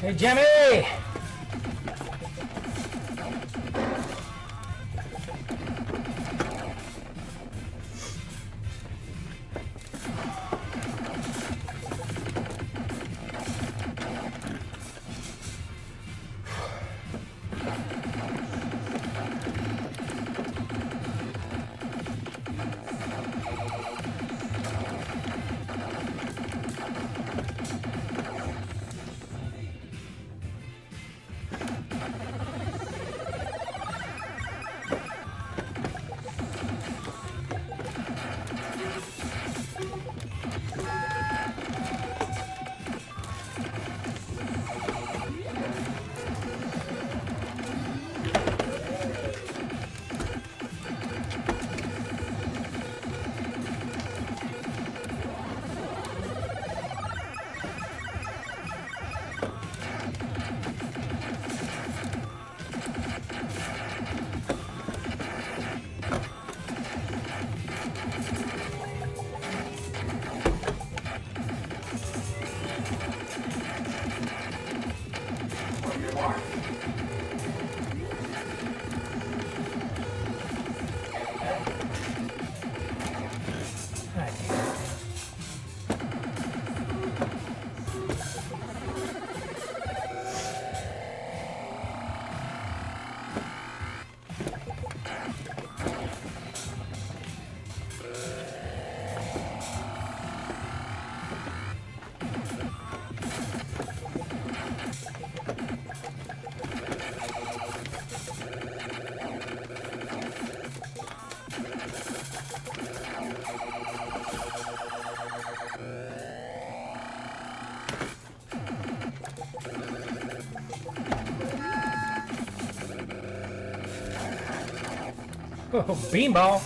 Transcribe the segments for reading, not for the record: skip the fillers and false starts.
Hey, Jimmy! Oh, beanball.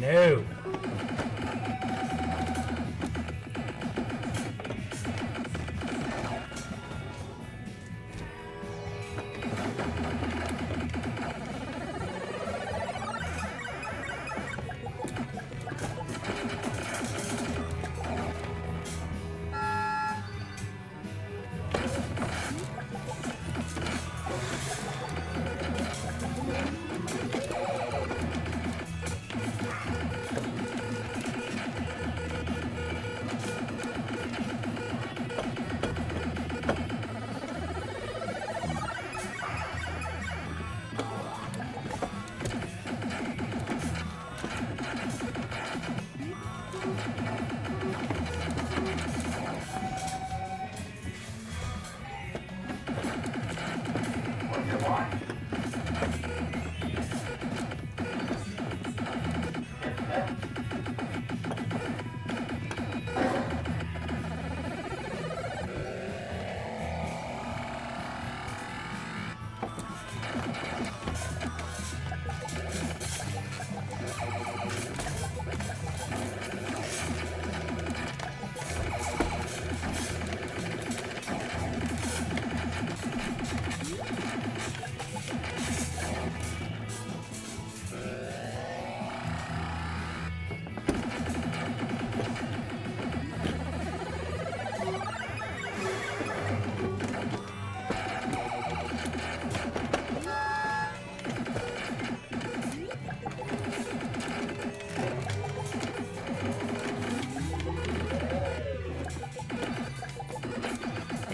No.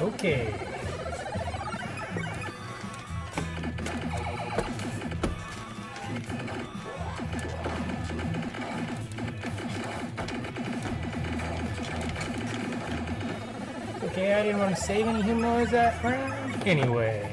Okay. Okay, I didn't want to save any humanoids that round. Anyway.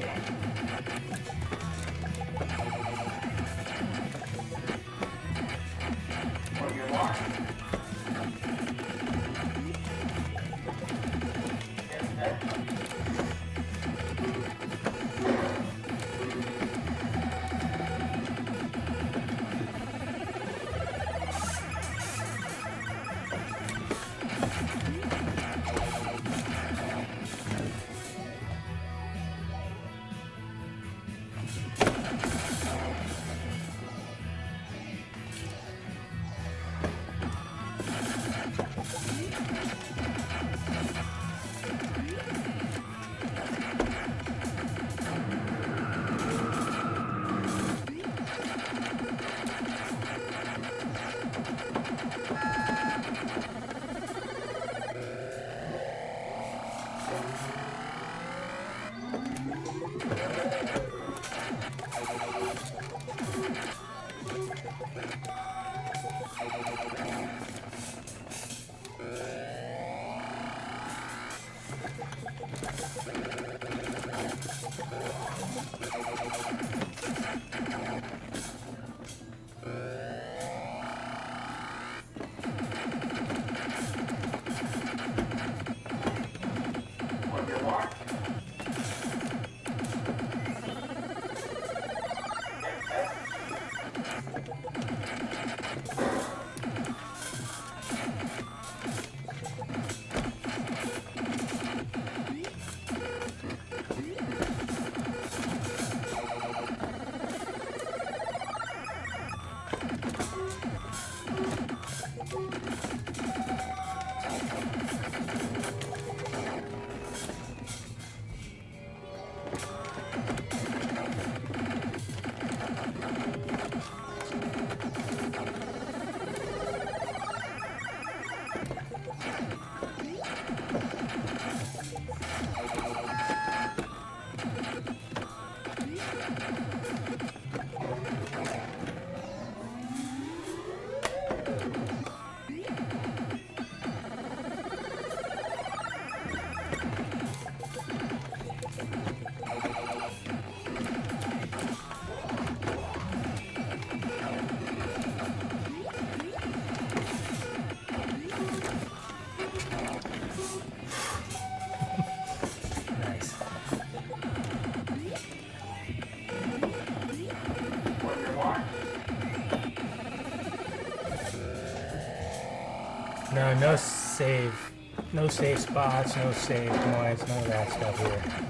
No, no save spots, no save points, none of that stuff here.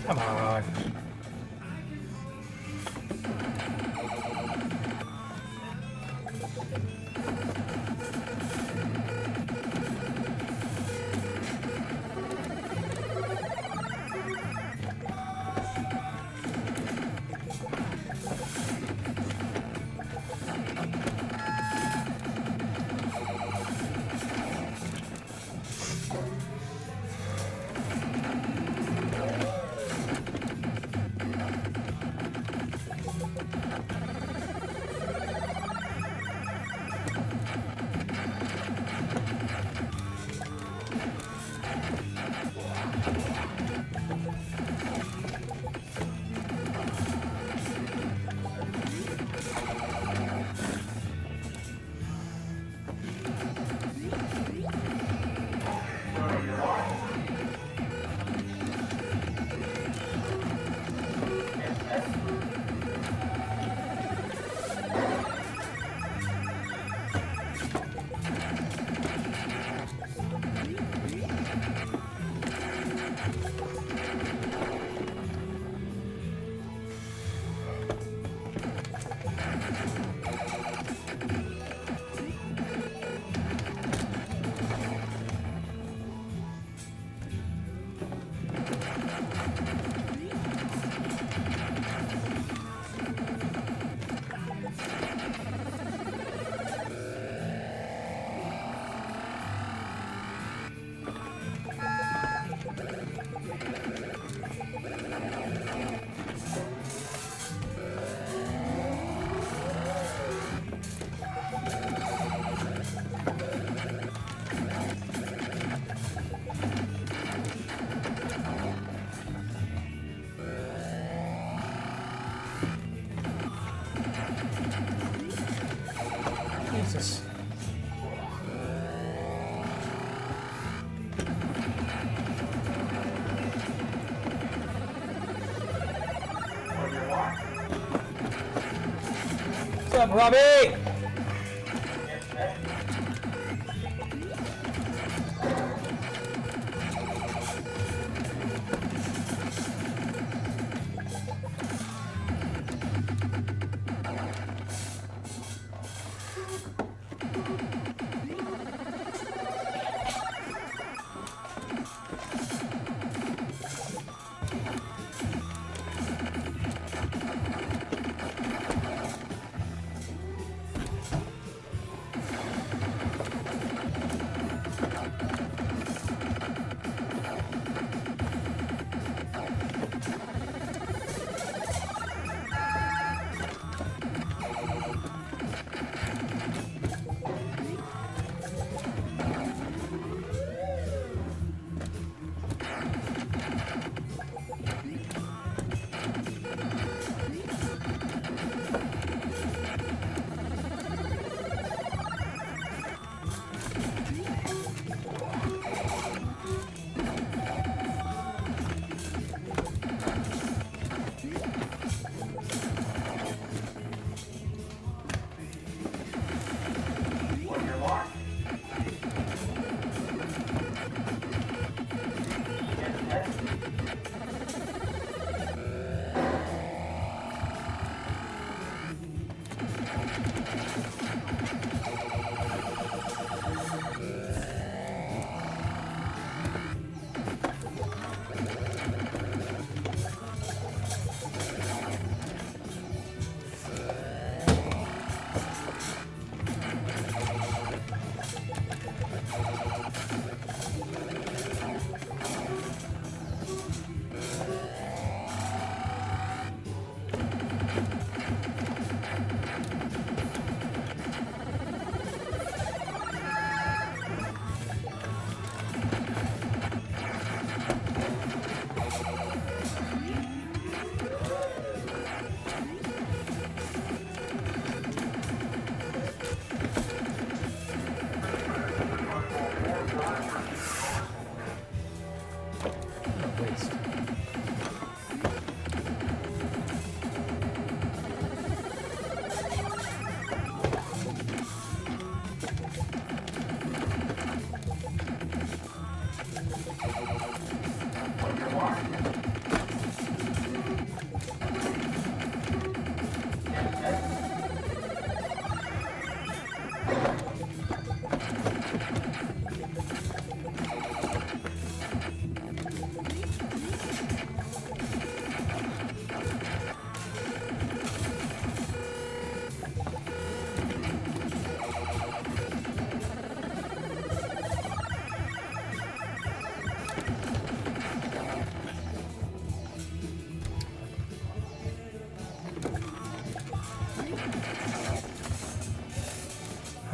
Come on. Jesus. What's up, Robbie?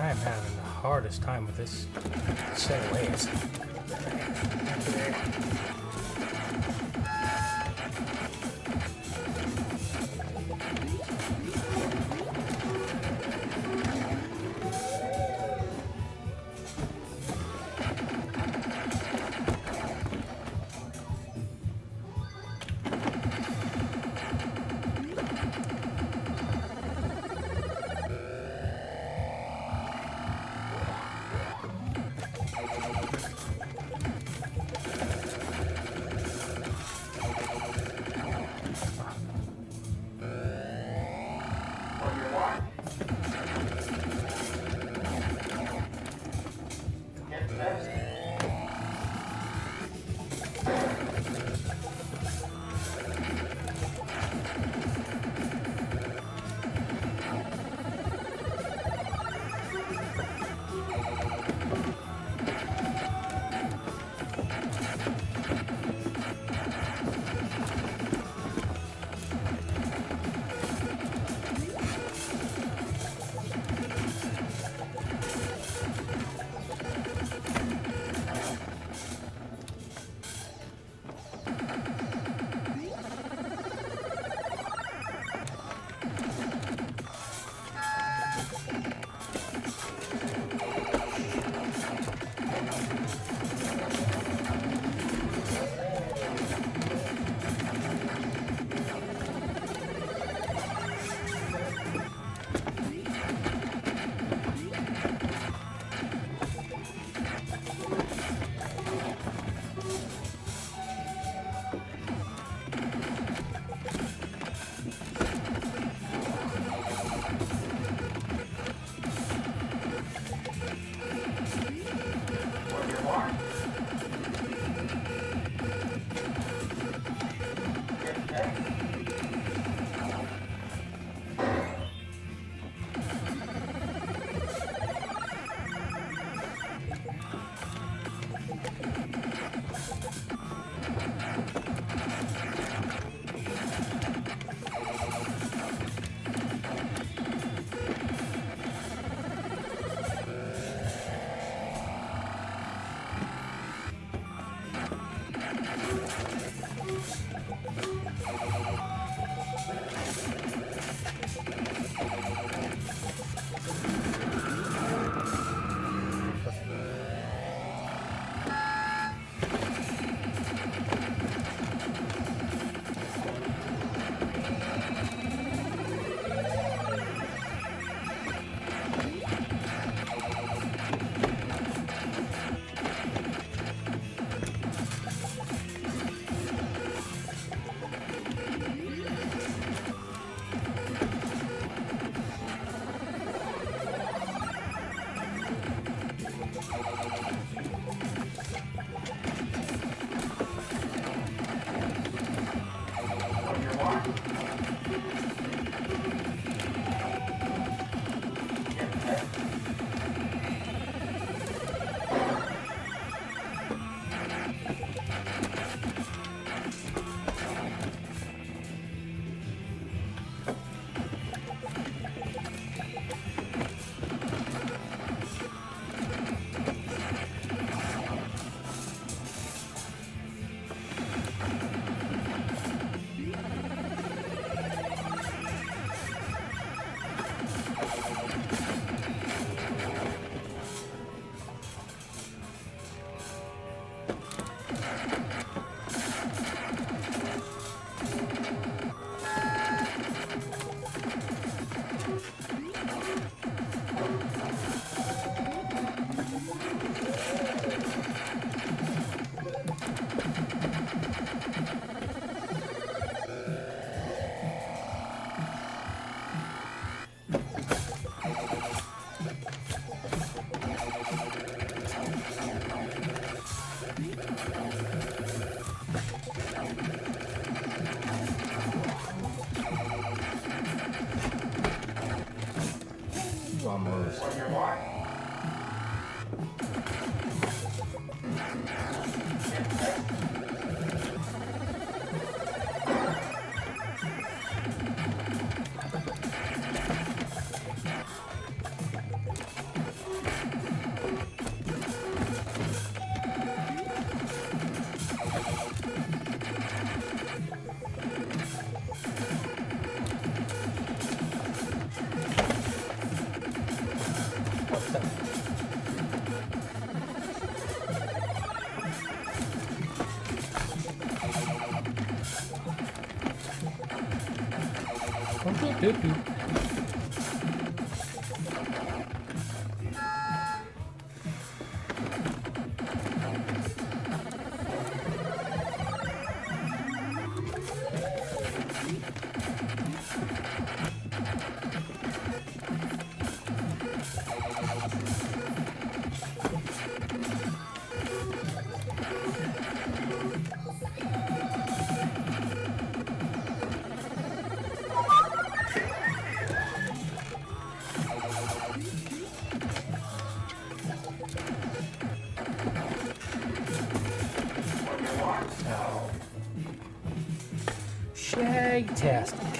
I'm having the hardest time with this set of ways. Almost. stuff. Shagtastic.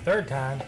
Third time.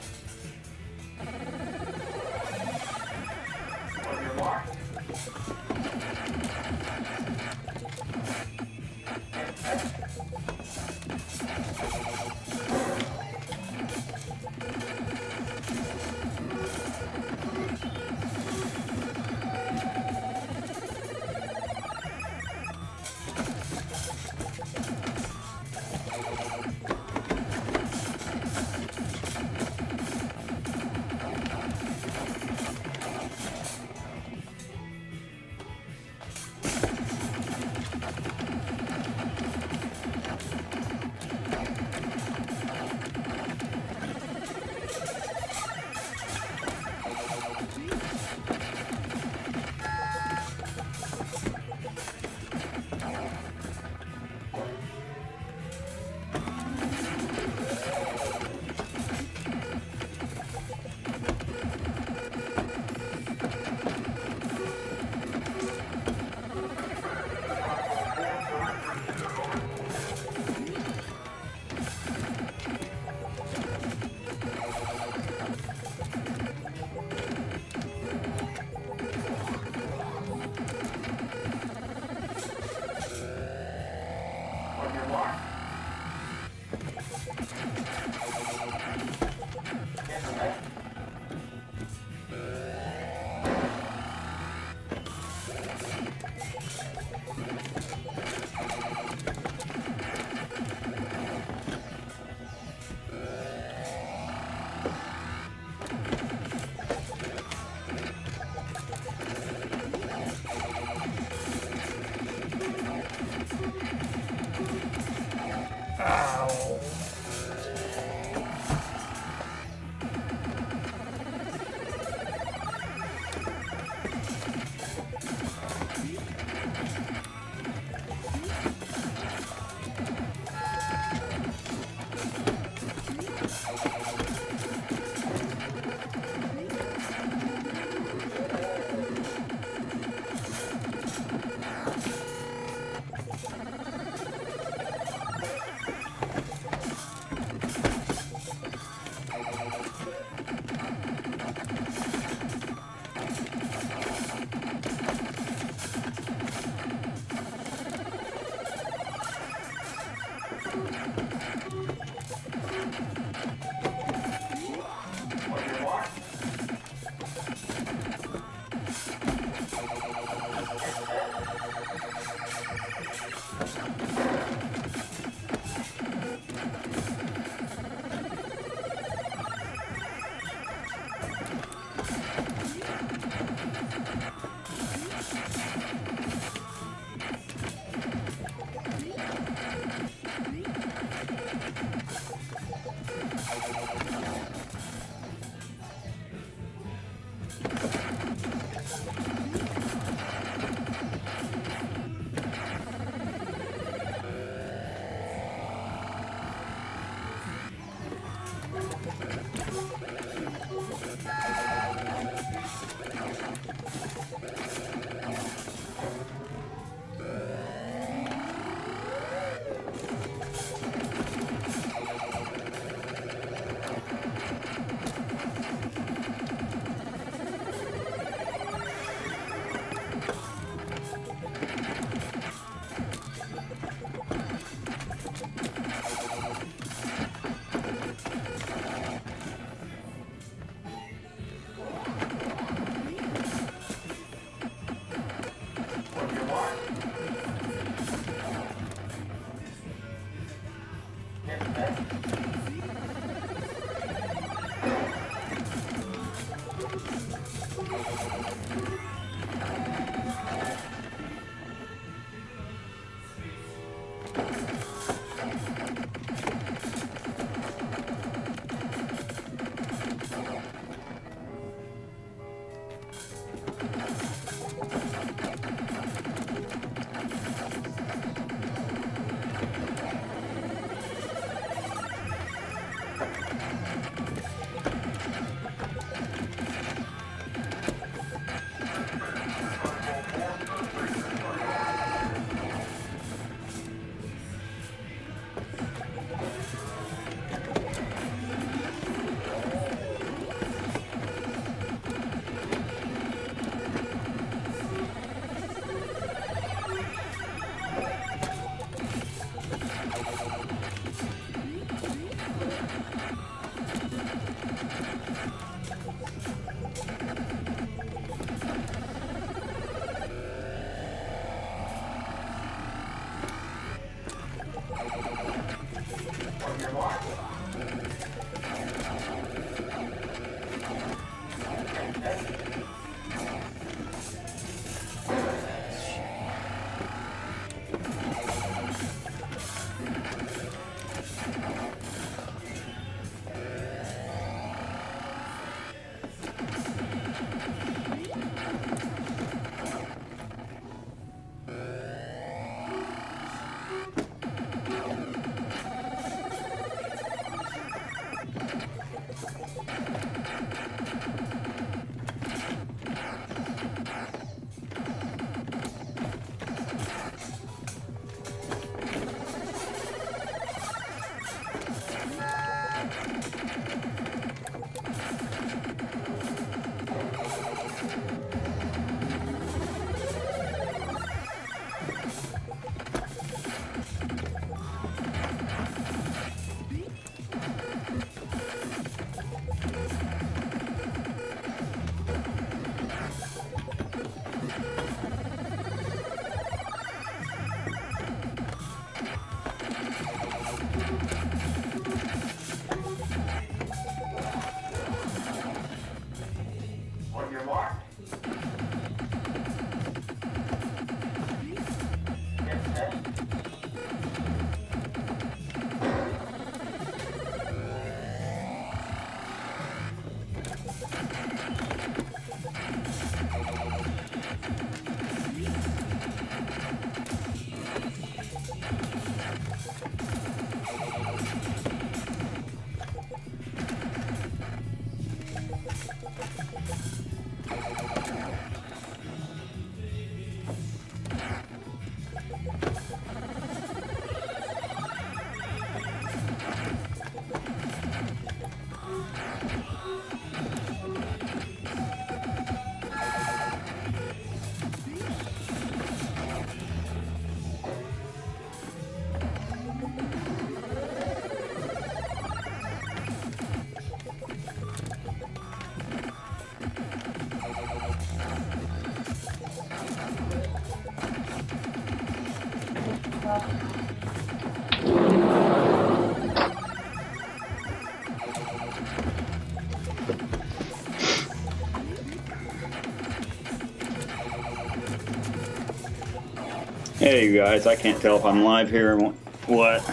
Hey you guys, I can't tell if I'm live here or what.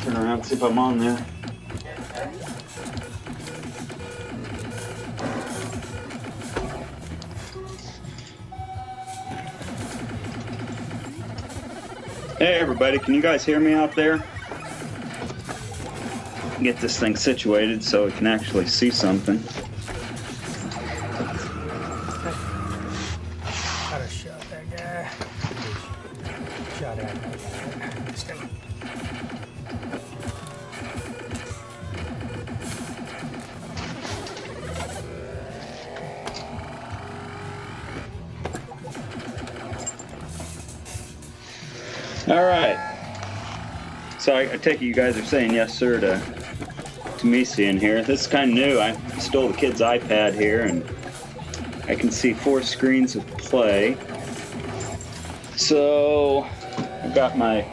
Turn around, see if I'm on there. Hey everybody, can you guys hear me out there? Get this thing situated so we can actually see something. Gotta shot that guy. Shot at him. Missed him. All right. So I take it you guys are saying yes, sir, to me seeing here. This is kind of new. I stole the kid's iPad here, and I can see 4 screens of play. So I've got my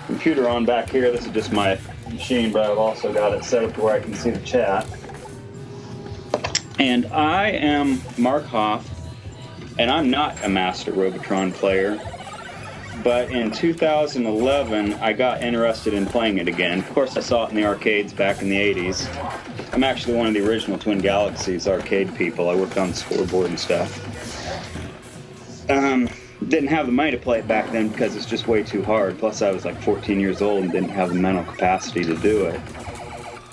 computer on back here. This is just my machine, but I've also got it set up to where I can see the chat. And I am Mark Hoff, and I'm not a master Robotron player. But in 2011, I got interested in playing it again. Of course, I saw it in the arcades back in the 80s. I'm actually one of the original Twin Galaxies arcade people. I worked on the scoreboard and stuff. Didn't have the money to play it back then because it's just way too hard. Plus, I was like 14 years old and didn't have the mental capacity to do it.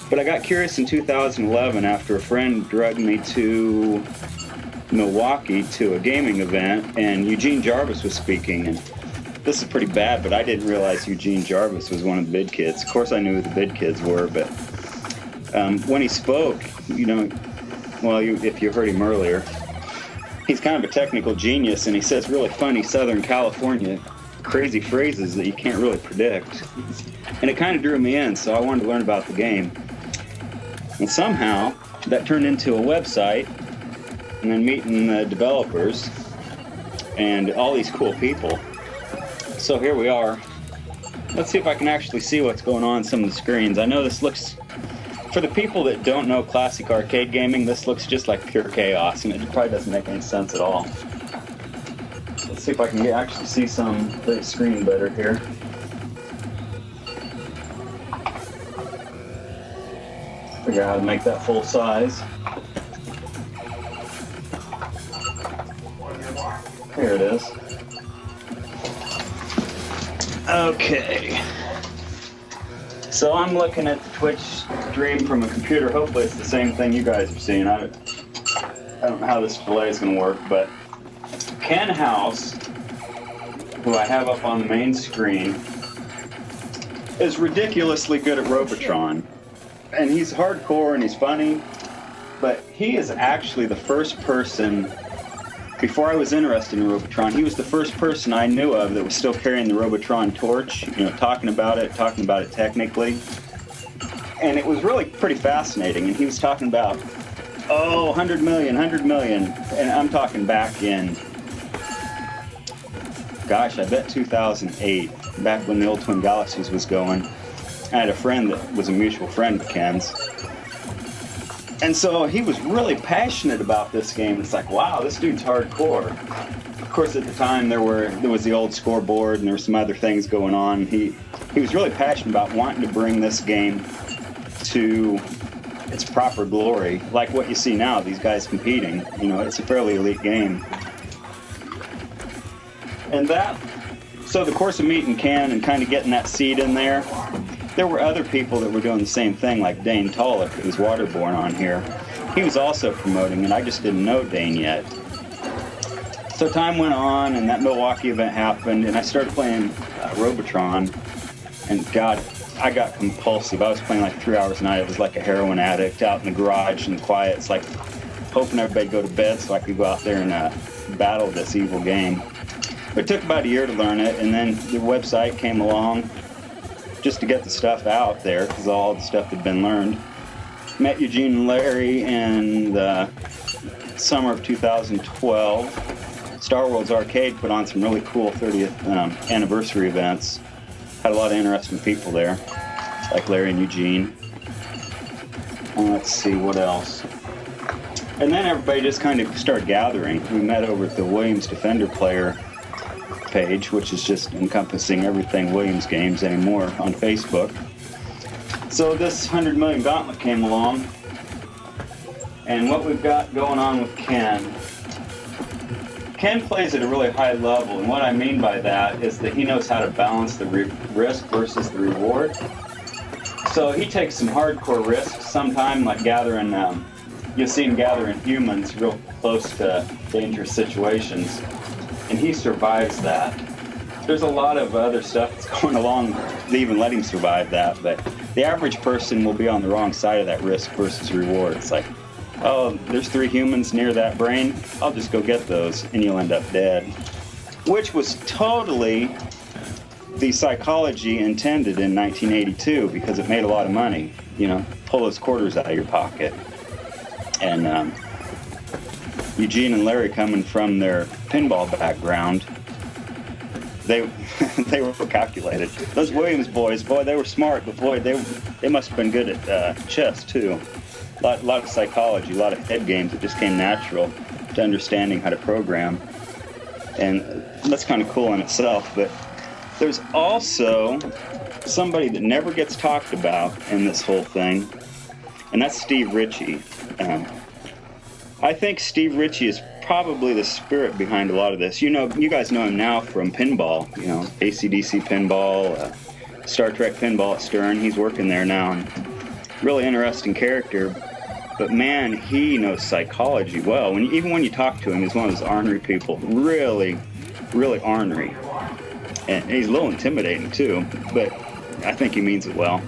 But I got curious in 2011 after a friend drugged me to Milwaukee to a gaming event, and Eugene Jarvis was speaking. And this is pretty bad, but I didn't realize Eugene Jarvis was one of the bid kids. Of course I knew who the bid kids were, but when he spoke, if you heard him earlier, he's kind of a technical genius, and he says really funny Southern California crazy phrases that you can't really predict. And it kind of drew me in, so I wanted to learn about the game. And somehow, that turned into a website, and then meeting the developers, and all these cool people. So here we are. Let's see if I can actually see what's going on some of the screens. I know this looks, for the people that don't know classic arcade gaming, this looks just like pure chaos, and it probably doesn't make any sense at all. Let's see if I can actually see the screen better here. Figure out how to make that full size. Here it is. Okay, so I'm looking at the Twitch stream from a computer. Hopefully it's the same thing you guys are seeing. I don't know how this delay is going to work, but Ken House, who I have up on the main screen, is ridiculously good at Robotron. And he's hardcore and he's funny, but he is actually the first person. Before I was interested in Robotron, he was the first person I knew of that was still carrying the Robotron torch, talking about it technically. And it was really pretty fascinating. And he was talking about, 100 million. And I'm talking back in, gosh, I bet 2008, back when the old Twin Galaxies was going. I had a friend that was a mutual friend of Ken's. And so he was really passionate about this game. It's like, wow, this dude's hardcore. Of course, at the time there was the old scoreboard and there were some other things going on. He was really passionate about wanting to bring this game to its proper glory, like what you see now. These guys competing. It's a fairly elite game. And so the course of meeting Ken and kind of getting that seed in there. There were other people that were doing the same thing, like Dane Tulloch, who was waterborne on here. He was also promoting it. I just didn't know Dane yet. So time went on, and that Milwaukee event happened, and I started playing Robotron. And God, I got compulsive. I was playing like 3 hours a night. It was like a heroin addict out in the garage in the quiet. It's like hoping everybody would go to bed so I could go out there and battle this evil game. But it took about a year to learn it, and then the website came along, just to get the stuff out there, because all the stuff had been learned. Met Eugene and Larry in the summer of 2012. Star World's Arcade put on some really cool 30th anniversary events. Had a lot of interesting people there, like Larry and Eugene. Let's see, what else? And then everybody just kind of started gathering. We met over at the Williams Defender Player page, which is just encompassing everything Williams Games anymore on Facebook. So this 100 million Gauntlet came along, and what we've got going on with Ken. Ken plays at a really high level, and what I mean by that is that he knows how to balance the risk versus the reward. So he takes some hardcore risks sometime, like gathering, you'll see him gathering humans real close to dangerous situations, and he survives that. There's a lot of other stuff that's going along to even let him survive that, but the average person will be on the wrong side of that risk versus reward. It's like, oh, there's 3 humans near that brain, I'll just go get those, and you'll end up dead. Which was totally the psychology intended in 1982, because it made a lot of money. You know, pull those quarters out of your pocket. And Eugene and Larry, coming from their pinball background, they were calculated. Those Williams boys, boy, they were smart, but boy, they must have been good at chess too. A lot of psychology, a lot of head games that just came natural to understanding how to program. And that's kind of cool in itself. But there's also somebody that never gets talked about in this whole thing, and that's Steve Ritchie. I think Steve Ritchie is probably the spirit behind a lot of this. You know, you guys know him now from pinball, you know, AC/DC pinball, Star Trek pinball at Stern. He's working there now, and really interesting character. But man, he knows psychology well. Even when you talk to him, he's one of those ornery people. Really, really ornery. And he's a little intimidating too, but I think he means it well.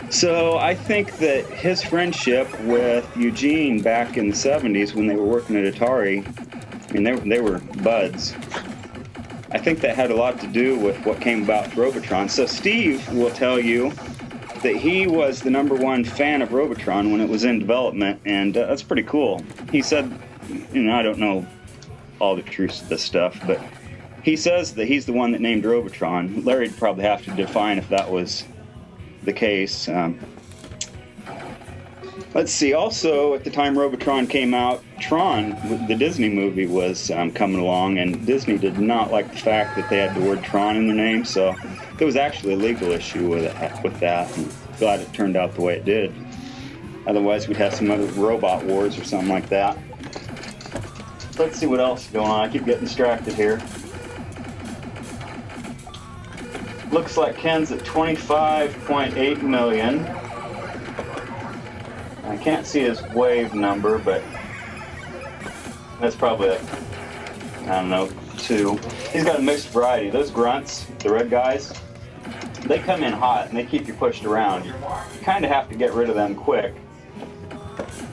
So I think that his friendship with Eugene back in the 70s when they were working at Atari, I mean, they were buds. I think that had a lot to do with what came about with Robotron. So Steve will tell you that he was the #1 fan of Robotron when it was in development, and that's pretty cool. He said, you know, I don't know all the truth of this stuff, but he says that he's the one that named Robotron. Larry'd probably have to define if that was the case. Let's see, also at the time Robotron came out, Tron, the Disney movie, was coming along, and Disney did not like the fact that they had the word Tron in their name, so there was actually a legal issue with that, and glad it turned out the way it did. Otherwise we'd have some other robot wars or something like that. Let's see what else is going on. I keep getting distracted here. Looks like Ken's at 25.8 million. I can't see his wave number, but that's probably, I don't know, 2. He's got a mixed variety. Those grunts, the red guys, they come in hot and they keep you pushed around. You kind of have to get rid of them quick.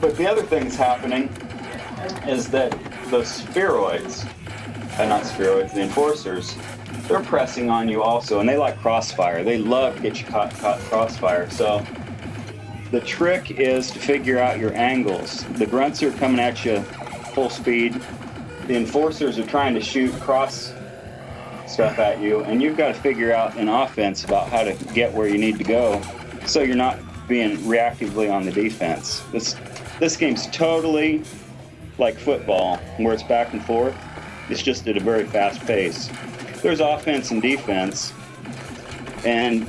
But the other thing that's happening is that those spheroids, not spheroids, the enforcers, they're pressing on you also, and they like crossfire. They love to get you caught crossfire. So the trick is to figure out your angles. The grunts are coming at you full speed. The enforcers are trying to shoot cross stuff at you, and you've got to figure out an offense about how to get where you need to go so you're not being reactively on the defense. This game's totally like football, where it's back and forth. It's just at a very fast pace. There's offense and defense, and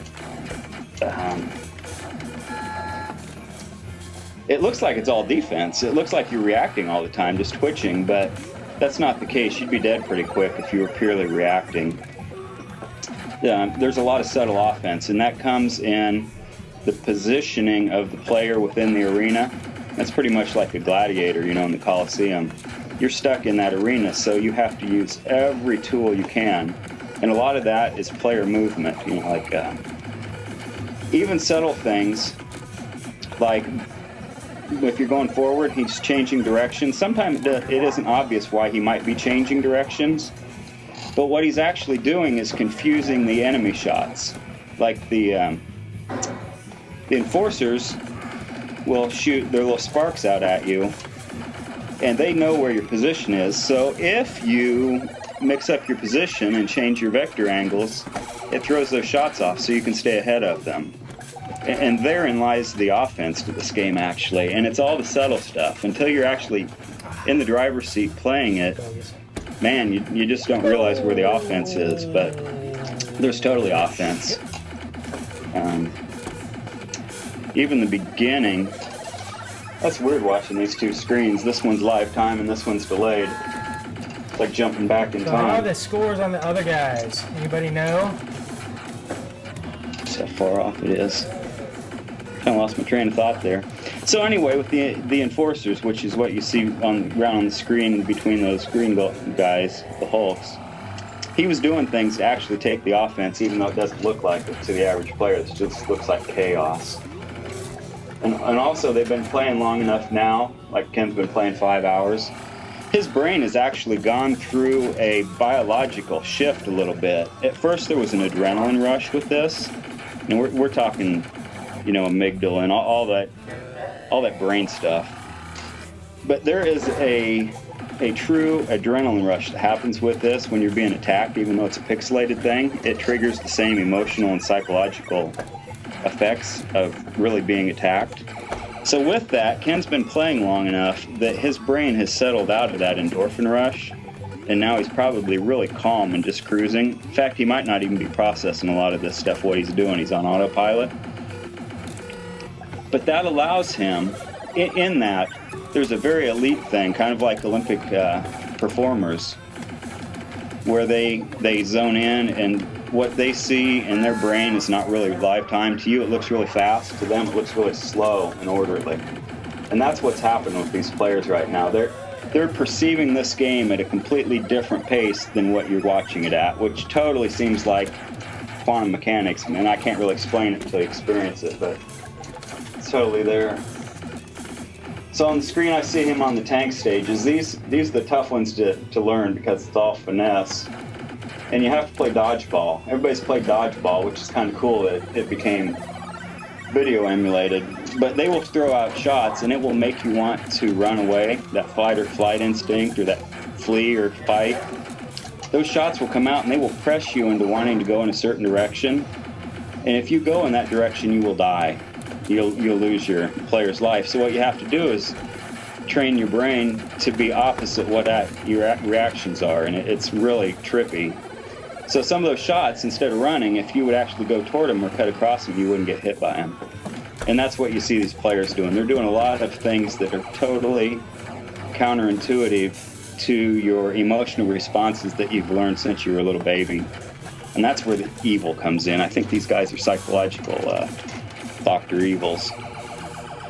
it looks like it's all defense. It looks like you're reacting all the time, just twitching, but that's not the case. You'd be dead pretty quick if you were purely reacting. There's a lot of subtle offense, and that comes in the positioning of the player within the arena. That's pretty much like a gladiator, you know, in the Coliseum. You're stuck in that arena, so you have to use every tool you can. And a lot of that is player movement, you know, like even subtle things, like if you're going forward, he's changing direction. Sometimes it isn't obvious why he might be changing directions, but what he's actually doing is confusing the enemy shots. Like the enforcers will shoot their little sparks out at you, and they know where your position is. So if you mix up your position and change your vector angles, it throws those shots off so you can stay ahead of them. And therein lies the offense to this game, actually. And it's all the subtle stuff. Until you're actually in the driver's seat playing it, man, you just don't realize where the offense is, but there's totally offense. Even the beginning, that's weird watching these two screens. This one's live time and this one's delayed. It's like jumping back in So how are time. the scores on the other guys? Anybody know? That's how far off it is. Kind of lost my train of thought there. So anyway, with the enforcers, which is what you see around on the screen between those green guys, the Hulks, he was doing things to actually take the offense, even though it doesn't look like it to the average player. It just looks like chaos. And also, they've been playing long enough now, like Ken's been playing 5 hours. His brain has actually gone through a biological shift a little bit. At first, there was an adrenaline rush with this, and we're talking, you know, amygdala and all that brain stuff. But there is a true adrenaline rush that happens with this when you're being attacked, even though it's a pixelated thing. It triggers the same emotional and psychological effects of really being attacked. So with that, Ken's been playing long enough that his brain has settled out of that endorphin rush, and now he's probably really calm and just cruising. In fact, he might not even be processing a lot of this stuff, what he's doing. He's on autopilot. But that allows him, in that, there's a very elite thing, kind of like Olympic performers, where they zone in, and what they see in their brain is not really live time. To you, it looks really fast. To them, it looks really slow and orderly. And that's what's happening with these players right now. They're perceiving this game at a completely different pace than what you're watching it at, which totally seems like quantum mechanics. And I can't really explain it until you experience it, but it's totally there. So on the screen, I see him on the tank stages. These are the tough ones to learn because it's all finesse. And you have to play dodgeball. Everybody's played dodgeball, which is kind of cool that it became video emulated. But they will throw out shots, and it will make you want to run away, that fight or flight instinct, or that flee or fight. Those shots will come out, and they will press you into wanting to go in a certain direction. And if you go in that direction, you will die. You'll lose your player's life. So what you have to do is train your brain to be opposite what your reactions are, and it's really trippy. So some of those shots, instead of running, if you would actually go toward them or cut across them, you wouldn't get hit by them. And that's what you see these players doing. They're doing a lot of things that are totally counterintuitive to your emotional responses that you've learned since you were a little baby. And that's where the evil comes in. I think these guys are psychological Dr. Evils.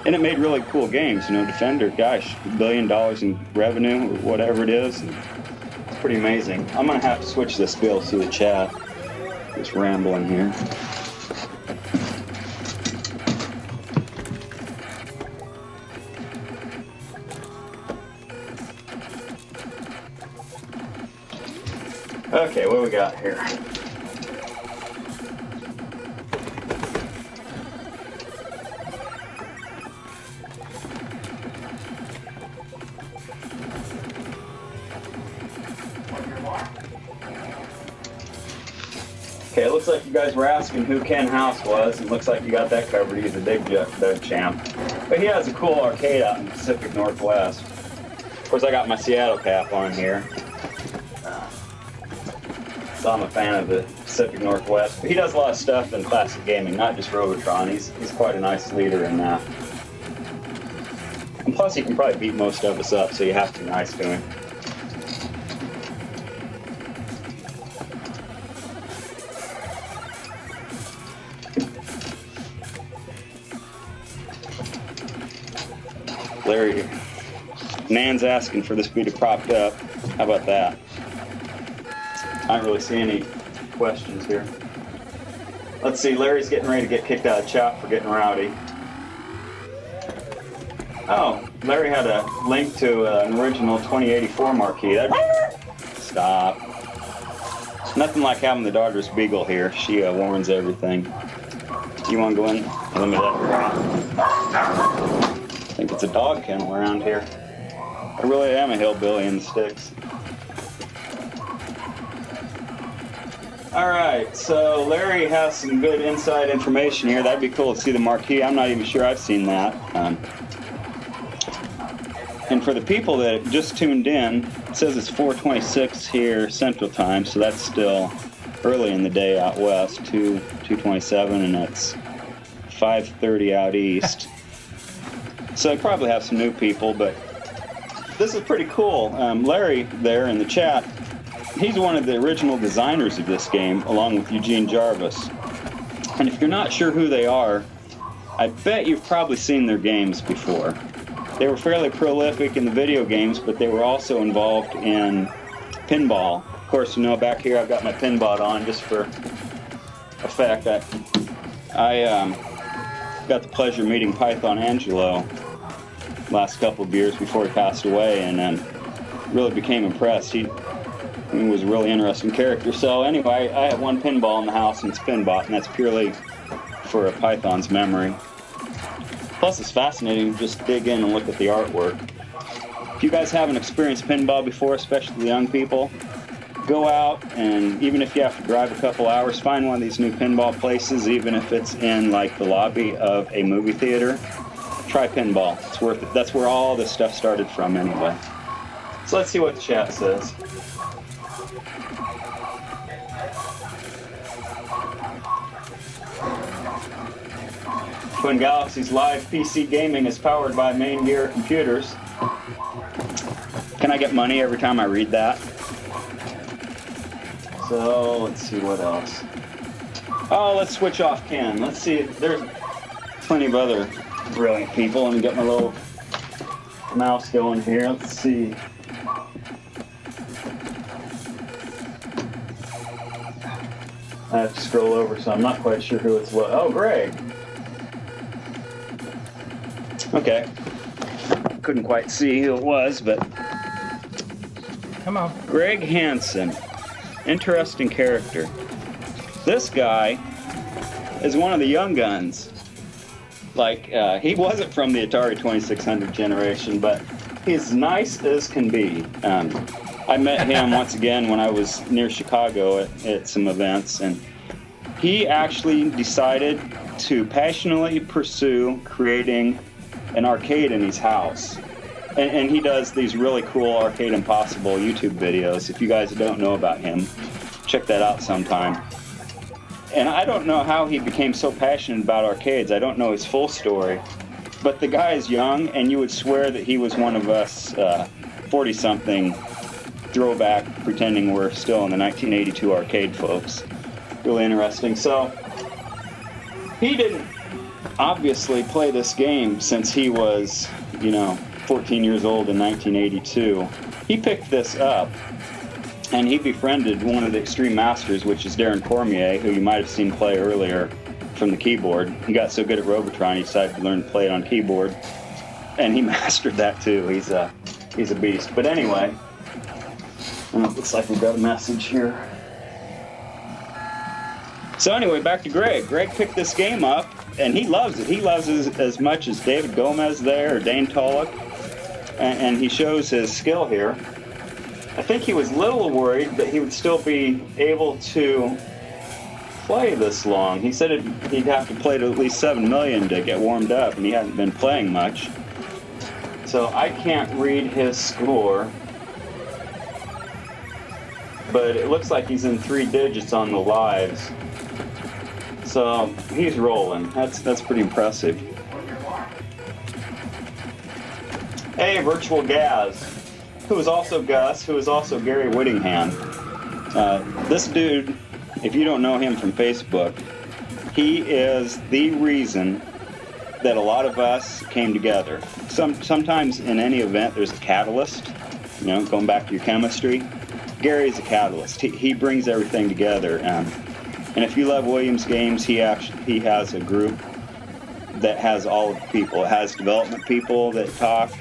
And it made really cool games. You know, Defender, gosh, $1 billion in revenue or whatever it is. It's pretty amazing. I'm going to have to switch this bill through the chat. Just rambling here. Okay, what do we got here? Okay, it looks like you guys were asking who Ken House was, and looks like you got that covered. He's a big champ. But he has a cool arcade out in the Pacific Northwest. Of course, I got my Seattle cap on here. So I'm a fan of the Pacific Northwest. But he does a lot of stuff in classic gaming, not just Robotron. He's quite a nice leader in that. And plus, he can probably beat most of us up, so you have to be nice to him. Larry, Nan's asking for this to be propped up. How about that? I don't really see any questions here. Let's see, Larry's getting ready to get kicked out of chat for getting rowdy. Oh, Larry had a link to an original 2084 marquee. Stop. Nothing like having the daughter's beagle here. She warns everything. You want to go in? Let me let her out. I think it's a dog kennel around here. I really am a hillbilly in the sticks. Alright, so Larry has some good inside information here. That'd be cool to see the marquee. I'm not even sure I've seen that. And for the people that just tuned in, it says it's 4:26 here Central Time, so that's still early in the day out west, 2:27, and it's 5:30 out east. So I probably have some new people, but this is pretty cool. Larry there in the chat, he's one of the original designers of this game, along with Eugene Jarvis. And if you're not sure who they are, I bet you've probably seen their games before. They were fairly prolific in the video games, but they were also involved in pinball. Of course, you know, back here I've got my pinbot on just for effect. I got the pleasure of meeting Python Angelo last couple of years before he passed away, and then really became impressed. He was a really interesting character. So anyway, I have one pinball in the house, and it's Pinbot, and that's purely for a Python's memory. Plus, it's fascinating to just dig in and look at the artwork. If you guys haven't experienced pinball before, especially the young people, go out, and even if you have to drive a couple hours, find one of these new pinball places, even if it's in like the lobby of a movie theater. Try pinball. It's worth it. That's where all this stuff started from anyway. So let's see what the chat says. Twin Galaxies Live PC Gaming is powered by Main Gear Computers. Can I get money every time I read that? So let's see what else. Oh, let's switch off Ken. Let's see. There's plenty of other brilliant people. Let me get my little mouse going here. Let's see. I have to scroll over, so I'm not quite sure who it's what. Oh, Greg. Okay. Couldn't quite see who it was, but Come on. Greg Hansen. Interesting character. This guy is one of the young guns. Like, he wasn't from the Atari 2600 generation, but he's nice as can be. I met him once again when I was near Chicago at some events, and he actually decided to passionately pursue creating an arcade in his house. And he does these really cool Arcade Impossible YouTube videos. If you guys don't know about him, check that out sometime. And I don't know how he became so passionate about arcades. I don't know his full story. But the guy is young, and you would swear that he was one of us 40-something throwback, pretending we're still in the 1982 arcade folks. Really interesting. So, he didn't obviously play this game since he was, 14 years old in 1982. He picked this up, and he befriended one of the Extreme Masters, which is Darren Cormier, who you might have seen play earlier from the keyboard. He got so good at Robotron, he decided to learn to play it on keyboard, and he mastered that too. He's a beast. But anyway, looks like we've got a message here. So anyway, back to Greg. Greg picked this game up, and he loves it. He loves it as much as David Gomez there, or Dane Tulloch, and he shows his skill here. I think he was a little worried that he would still be able to play this long. He said he'd have to play to at least 7 million to get warmed up, and he hadn't been playing much. So I can't read his score, but it looks like he's in 3 digits on the lives. So he's rolling. That's pretty impressive. Hey, Virtual Gaz, who is also Gus, who is also Gary Whittingham. This dude, if you don't know him from Facebook, he is the reason that a lot of us came together. Sometimes in any event, there's a catalyst, going back to your chemistry. Gary's a catalyst. He brings everything together. And if you love Williams games, he has a group that has all of the people. It has development people that talk,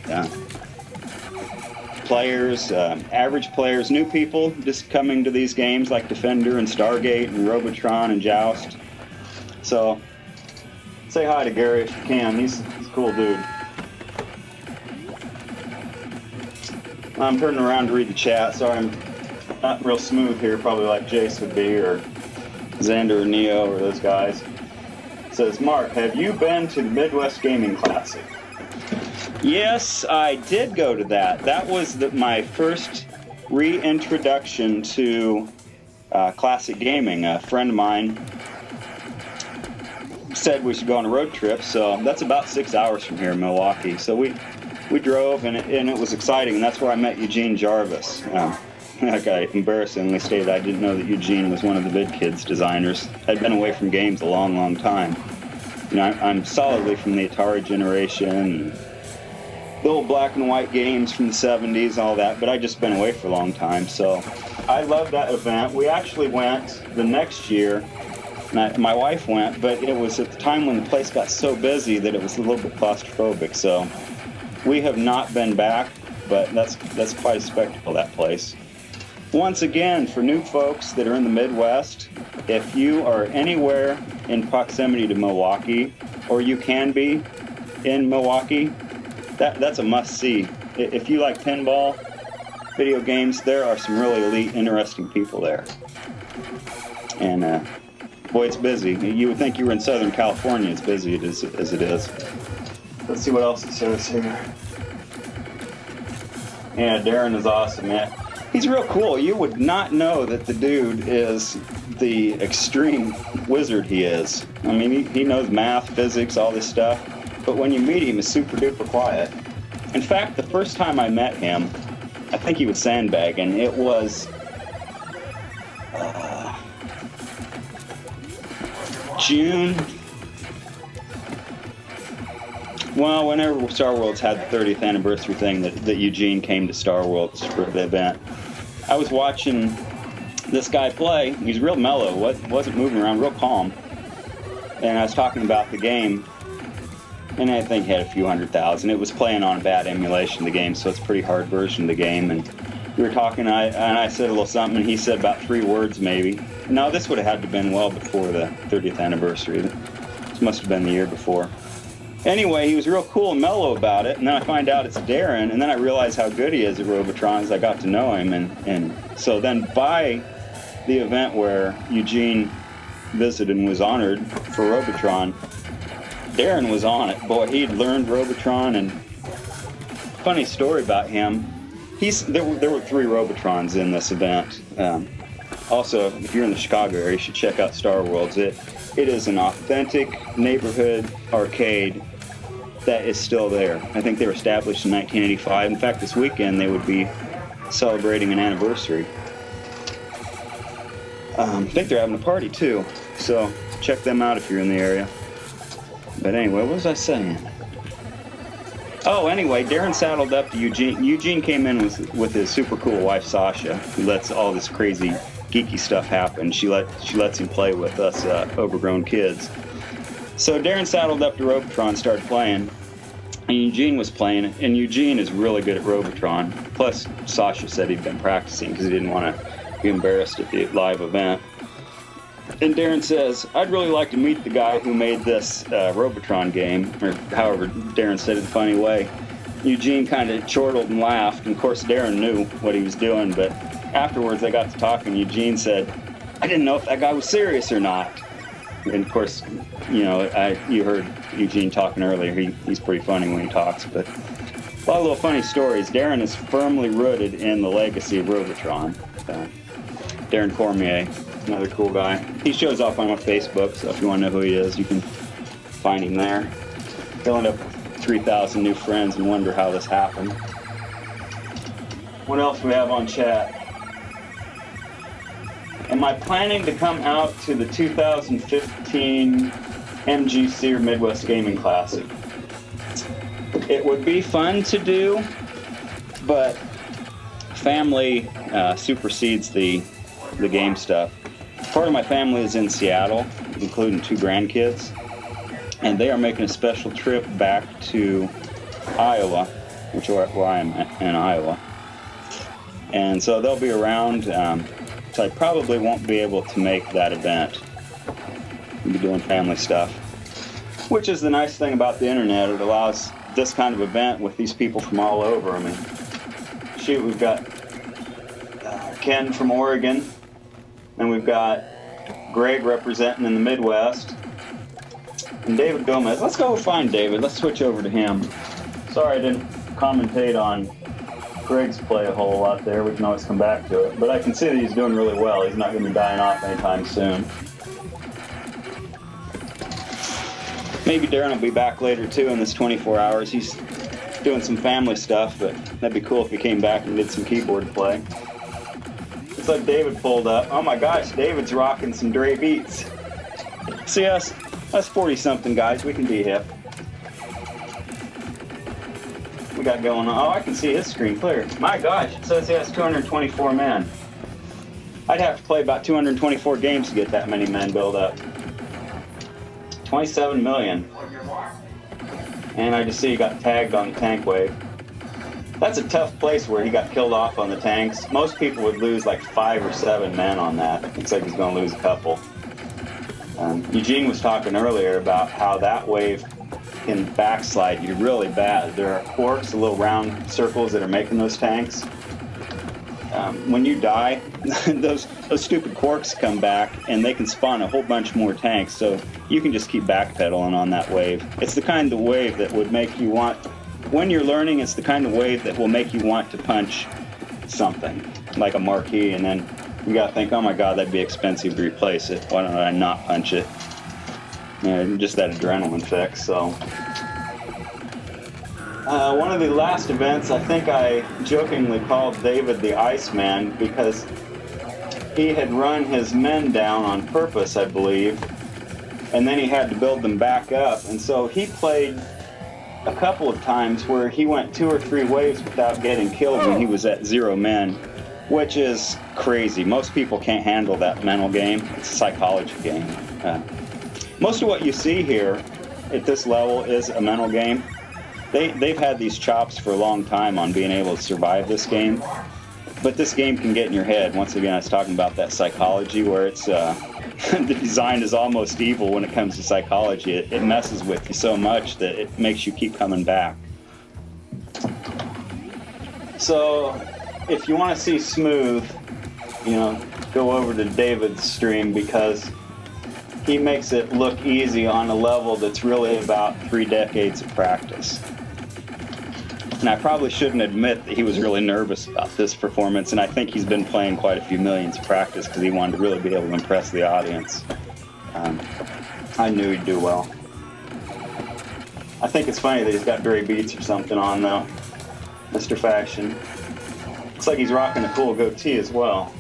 players, average players, new people just coming to these games like Defender and Stargate and Robotron and Joust. So say hi to Gary if you can. He's a cool dude. I'm turning around to read the chat. Sorry, I'm not real smooth here, probably like Jace would be, or Xander or Neo or those guys. It says, Mark, have you been to the Midwest Gaming Classic? Yes, I did go to that. That was my first reintroduction to classic gaming. A friend of mine said we should go on a road trip, so that's about 6 hours from here in Milwaukee. So we drove, and it was exciting, and that's where I met Eugene Jarvis. Like I embarrassingly stated, I didn't know that Eugene was one of the VidKids designers. I'd been away from games a long, long time. You know, I'm solidly from the Atari generation, the old black and white games from the 70s, all that, but I'd just been away for a long time. So I loved that event. We actually went the next year. My wife went, but it was at the time when the place got so busy that it was a little bit claustrophobic. So we have not been back, but that's quite a spectacle, that place. Once again, for new folks that are in the Midwest, if you are anywhere in proximity to Milwaukee, or you can be in Milwaukee, that's a must-see. If you like pinball, video games, there are some really elite, interesting people there. And boy, it's busy. You would think you were in Southern California, as busy as it is. Let's see what else it says here. Yeah, Darren is awesome, man. He's real cool. You would not know that the dude is the extreme wizard he is. I mean, he knows math, physics, all this stuff. But when you meet him, he's super duper quiet. In fact, the first time I met him, I think he was sandbagging. It was June. Well, whenever Star Worlds had the 30th anniversary thing that Eugene came to Star Worlds for the event, I was watching this guy play. He's real mellow, wasn't moving around, real calm. And I was talking about the game, and I think he had a few 100,000. It was playing on a bad emulation of the game, so it's a pretty hard version of the game. And we were talking, and I said a little something, and he said about 3 words maybe. No, this would have had to have been well before the 30th anniversary. This must have been the year before. Anyway, he was real cool and mellow about it, and then I find out it's Darren, and then I realize how good he is at Robotron as I got to know him, and so then by the event where Eugene visited and was honored for Robotron, Darren was on it. Boy, he'd learned Robotron, and funny story about him, there were 3 Robotrons in this event. Also, if you're in the Chicago area, you should check out Star Worlds. It is an authentic neighborhood arcade that is still there. I think they were established in 1985. In fact, this weekend they would be celebrating an anniversary. I think they're having a party too, so check them out if you're in the area. But anyway, what was I saying? Oh, anyway, Darren saddled up to Eugene. Eugene came in with his super cool wife, Sasha, who lets all this crazy geeky stuff happen. She lets him play with us overgrown kids. So Darren saddled up to Robotron, started playing, and Eugene was playing, and Eugene is really good at Robotron. Plus, Sasha said he'd been practicing because he didn't want to be embarrassed at the live event. And Darren says, I'd really like to meet the guy who made this Robotron game, or however Darren said it in a funny way. Eugene kind of chortled and laughed, and of course Darren knew what he was doing, but afterwards they got to talking. Eugene said, I didn't know if that guy was serious or not. And of course, you know, you heard Eugene talking earlier. He's pretty funny when he talks, but a lot of little funny stories. Darren is firmly rooted in the legacy of Robotron. Darren Cormier, another cool guy. He shows up on my Facebook, so if you want to know who he is, you can find him there. He'll end up with 3,000 new friends and wonder how this happened. What else do we have on chat? Am I planning to come out to the 2015 MGC or Midwest Gaming Classic? It would be fun to do, but family supersedes the game stuff. Part of my family is in Seattle, including 2 grandkids, and they are making a special trip back to Iowa, which is where I am in Iowa. And so they'll be around, so I probably won't be able to make that event. I'll be doing family stuff, which is the nice thing about the internet. It allows this kind of event with these people from all over. I mean, shoot, we've got Ken from Oregon, and we've got Greg representing in the Midwest, and David Gomez. Let's go find David. Let's switch over to him so Sorry I didn't commentate on Greg's play a whole lot there. We can always come back to it. But I can see that he's doing really well. He's not going to be dying off anytime soon. Maybe Darren will be back later too in this 24 hours. He's doing some family stuff, but that'd be cool if he came back and did some keyboard play. Looks like David pulled up. Oh my gosh, David's rocking some Dre beats. See us 40-something guys, we can be hip. We got going on. Oh, I can see his screen clear. My gosh, it says he has 224 men. I'd have to play about 224 games to get that many men built up. 27 million. And I just see he got tagged on the tank wave. That's a tough place where he got killed off on the tanks. Most people would lose like 5 or 7 men on that. Looks like he's going to lose a couple. Eugene was talking earlier about how that wave can backslide you really bad. There are quarks, the little round circles that are making those tanks. When you die, those stupid quarks come back and they can spawn a whole bunch more tanks, so you can just keep backpedaling on that wave. It's the kind of wave that would make you want, when you're learning, it's the kind of wave that will make you want to punch something, like a marquee, and then you gotta think, oh my god, that'd be expensive to replace it. Why don't I not punch it? Just that adrenaline fix, so. One of the last events, I think I jokingly called David the Iceman because he had run his men down on purpose, I believe, and then he had to build them back up. And so he played a couple of times where he went 2 or 3 waves without getting killed when he was at 0 men, which is crazy. Most people can't handle that mental game. It's a psychology game. Most of what you see here at this level is a mental game. They've had these chops for a long time on being able to survive this game, but this game can get in your head. Once again, I was talking about that psychology where it's the design is almost evil when it comes to psychology. It messes with you so much that it makes you keep coming back. So if you want to see smooth, go over to David's stream because he makes it look easy on a level that's really about 3 decades of practice. And I probably shouldn't admit that he was really nervous about this performance, and I think he's been playing quite a few millions of practice because he wanted to really be able to impress the audience. I knew he'd do well. I think it's funny that he's got Dre Beats or something on, though. Mr. Fashion. Looks like he's rocking a cool goatee as well.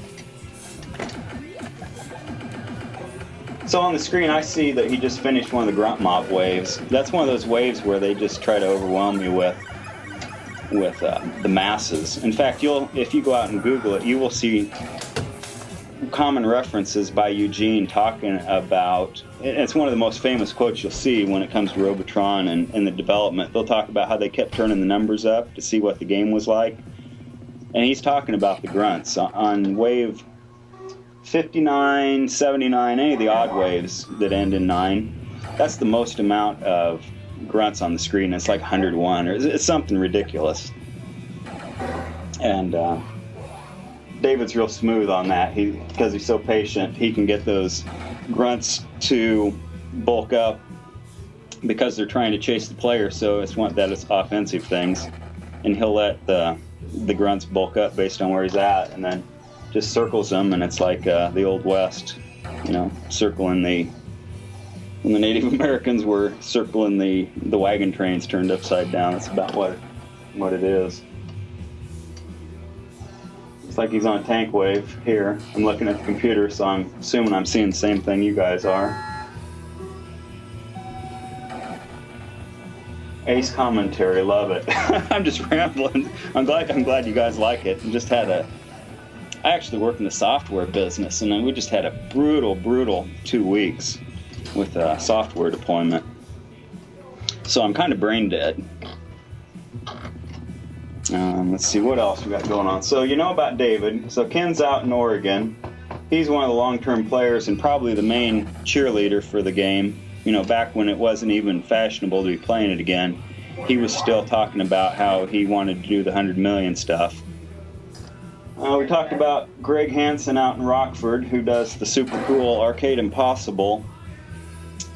So on the screen, I see that he just finished one of the grunt mob waves. That's one of those waves where they just try to overwhelm you with the masses. In fact, if you go out and Google it, you will see common references by Eugene talking about, it's one of the most famous quotes you'll see when it comes to Robotron and the development. They'll talk about how they kept turning the numbers up to see what the game was like. And he's talking about the grunts. On wave 59, 79, any of the odd waves that end in 9, that's the most amount of grunts on the screen. It's like 101, or it's something ridiculous. And David's real smooth on that. Because he's so patient, he can get those grunts to bulk up because they're trying to chase the player, so it's offensive things. And he'll let the grunts bulk up based on where he's at, and then just circles them, and it's like the Old West, circling when the Native Americans were circling the wagon trains turned upside down. That's about what it is. It's like he's on a tank wave here. I'm looking at the computer, so I'm assuming I'm seeing the same thing you guys are. Ace commentary, love it. I'm just rambling. I'm glad you guys like it. I actually work in the software business, and we just had a brutal 2 weeks with software deployment. So I'm kind of brain dead. Let's see what else we got going on. So about David. So Ken's out in Oregon. He's one of the long-term players and probably the main cheerleader for the game. Back when it wasn't even fashionable to be playing it again, he was still talking about how he wanted to do the 100 million stuff. We talked about Greg Hansen out in Rockford, who does the super cool Arcade Impossible.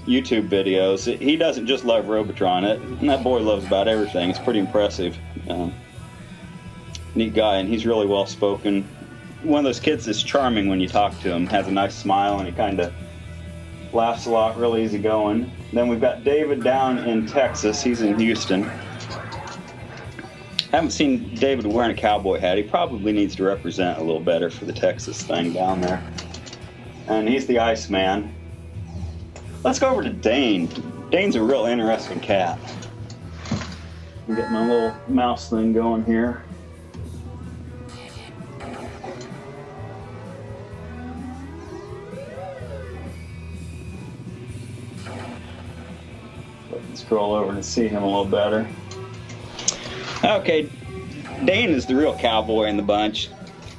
YouTube videos. He doesn't just love Robotron. That boy loves about everything. It's pretty impressive. Neat guy, and he's really well spoken. One of those kids that's charming when you talk to him. Has a nice smile, and he kind of laughs a lot. Really easy going. Then we've got David down in Texas. He's in Houston. I haven't seen David wearing a cowboy hat. He probably needs to represent a little better for the Texas thing down there. And he's the Iceman. Let's go over to Dane. Dane's a real interesting cat. I'll get my little mouse thing going here. Scroll over to see him a little better. Okay, Dane is the real cowboy in the bunch.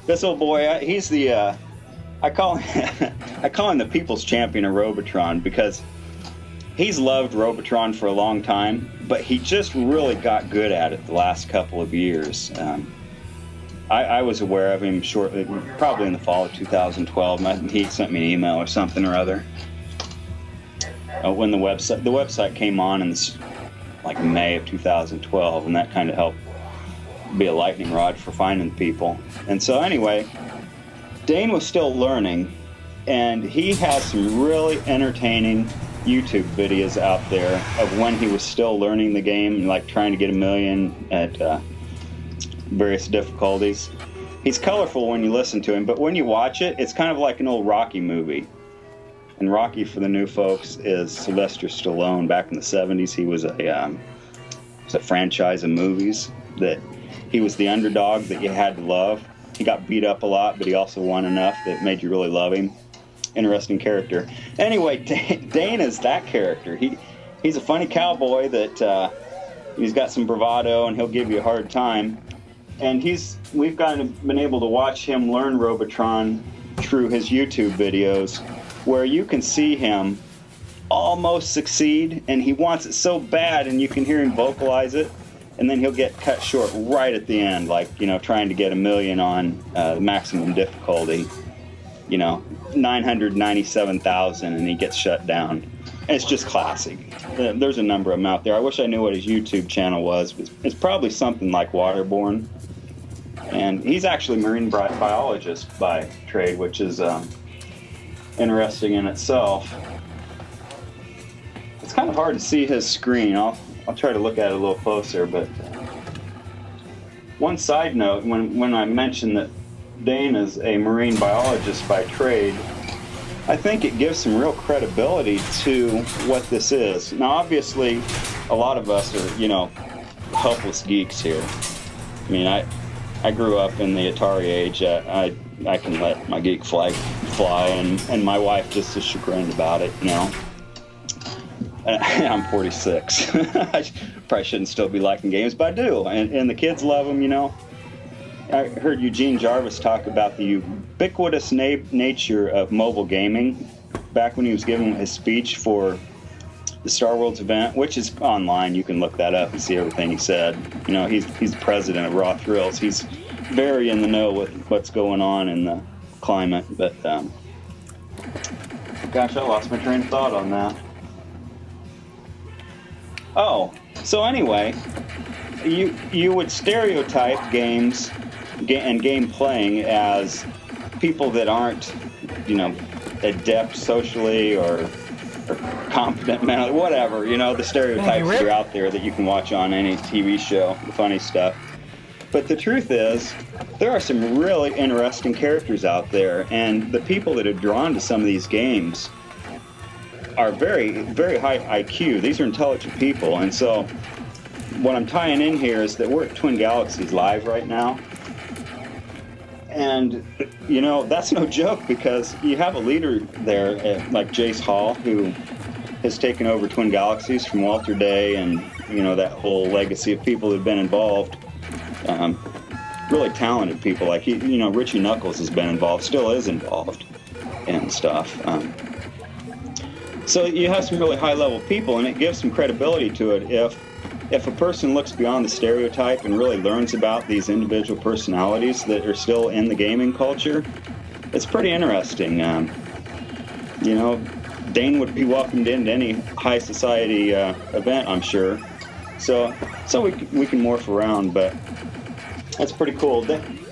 This old boy, he's the I call him the people's champion of Robotron, because he's loved Robotron for a long time, but he just really got good at it the last couple of years. I was aware of him shortly, probably in the fall of 2012. He sent me an email or something or other. When the website came on in like May of 2012, and that kind of helped be a lightning rod for finding people. And so anyway, Dane was still learning, and he has some really entertaining YouTube videos out there of when he was still learning the game, like trying to get 1 million at various difficulties. He's colorful when you listen to him, but when you watch it, it's kind of like an old Rocky movie. And Rocky, for the new folks, is Sylvester Stallone. Back in the 70s, he was a franchise of movies that he was the underdog that you had to love. He got beat up a lot, but he also won enough that made you really love him. Interesting character. Anyway, Dane is that character. He's a funny cowboy that he's got some bravado, and he'll give you a hard time. And we've kind of been able to watch him learn Robotron through his YouTube videos, where you can see him almost succeed, and he wants it so bad, and you can hear him vocalize it, and then he'll get cut short right at the end, like, trying to get 1 million on maximum difficulty, 997,000, and he gets shut down. And it's just classic. There's a number of them out there. I wish I knew what his YouTube channel was. It's probably something like Waterborne. And he's actually a marine biologist by trade, which is interesting in itself. It's kind of hard to see his screen. I'll try to look at it a little closer, but one side note, when I mentioned that Dane is a marine biologist by trade, I think it gives some real credibility to what this is. Now, obviously, a lot of us are, helpless geeks here. I mean, I grew up in the Atari age. I can let my geek flag fly, and my wife just is chagrined about it, I'm 46. I probably shouldn't still be liking games, but I do, and the kids love them, I heard Eugene Jarvis talk about the ubiquitous nature of mobile gaming back when he was giving his speech for the Star Worlds event, which is online. You can look that up and see everything he said. He's the president of Raw Thrills. He's very in the know with what's going on in the climate. But gosh, I lost my train of thought on that. Oh, so anyway, you would stereotype games and game playing as people that aren't, adept socially or competent mentally, whatever, the stereotypes that are out there that you can watch on any TV show, the funny stuff. But the truth is, there are some really interesting characters out there, and the people that are drawn to some of these games are very, very high IQ. These are intelligent people, and so what I'm tying in here is that we're at Twin Galaxies Live right now. And, that's no joke, because you have a leader there, like Jace Hall, who has taken over Twin Galaxies from Walter Day and, that whole legacy of people who've been involved. Really talented people. Like, Richie Knuckles has been involved, still is involved and stuff. So you have some really high-level people, and it gives some credibility to it if a person looks beyond the stereotype and really learns about these individual personalities that are still in the gaming culture. It's pretty interesting. Dane would be welcomed into any high society event, I'm sure. So we can morph around, but that's pretty cool.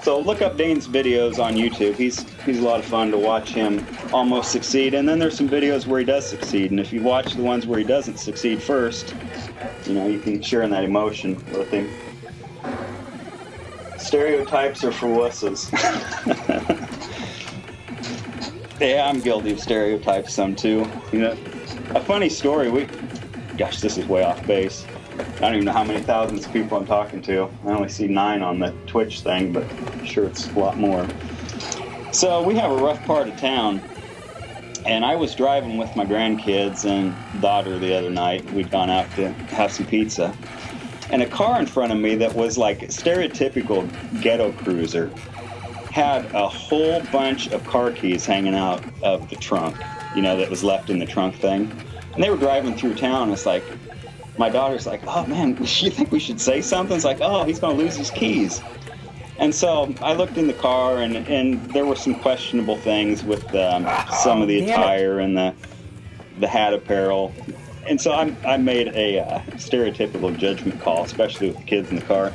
So look up Dane's videos on YouTube. He's a lot of fun to watch him almost succeed. And then there's some videos where he does succeed. And if you watch the ones where he doesn't succeed first, you know, you can share in that emotion with him. Stereotypes are for wusses. Yeah, I'm guilty of stereotypes some too. You know, a funny story. Gosh, this is way off base. I don't even know how many thousands of people I'm talking to. I only see 9 on the Twitch thing, but I'm sure it's a lot more. So we have a rough part of town, and I was driving with my grandkids and daughter the other night. We'd gone out to have some pizza, and a car in front of me that was like a stereotypical ghetto cruiser had a whole bunch of car keys hanging out of the trunk, you know, that was left in the trunk thing. And they were driving through town. It's like, my daughter's like, oh man, you think we should say something? It's like, oh, he's going to lose his keys. And so I looked in the car, and there were some questionable things with some of the attire and the hat apparel. And so I made a stereotypical judgment call, especially with the kids in the car.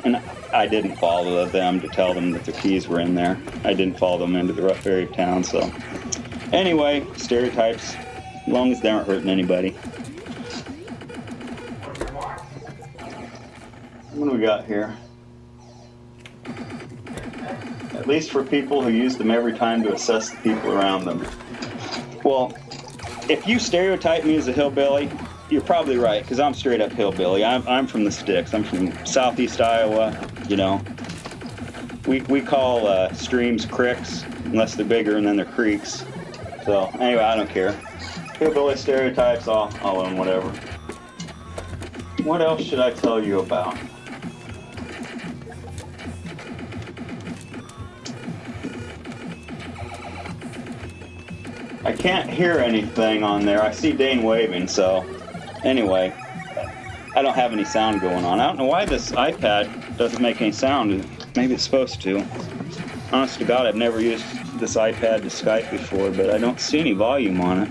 And I didn't follow them to tell them that their keys were in there. I didn't follow them into the rough area of town. So anyway, stereotypes, as long as they aren't hurting anybody. What do we got here? At least for people who use them every time to assess the people around them. Well, if you stereotype me as a hillbilly, you're probably right, because I'm straight up hillbilly. I'm from the sticks. I'm from southeast Iowa, you know. We call streams cricks, unless they're bigger, and then they're creeks. So, anyway, I don't care. Hillbilly stereotypes, I'll own whatever. What else should I tell you about? I can't hear anything on there. I see Dane waving, so anyway, I don't have any sound going on. I don't know why this iPad doesn't make any sound. Maybe it's supposed to. Honest to God, I've never used this iPad to Skype before, but I don't see any volume on it.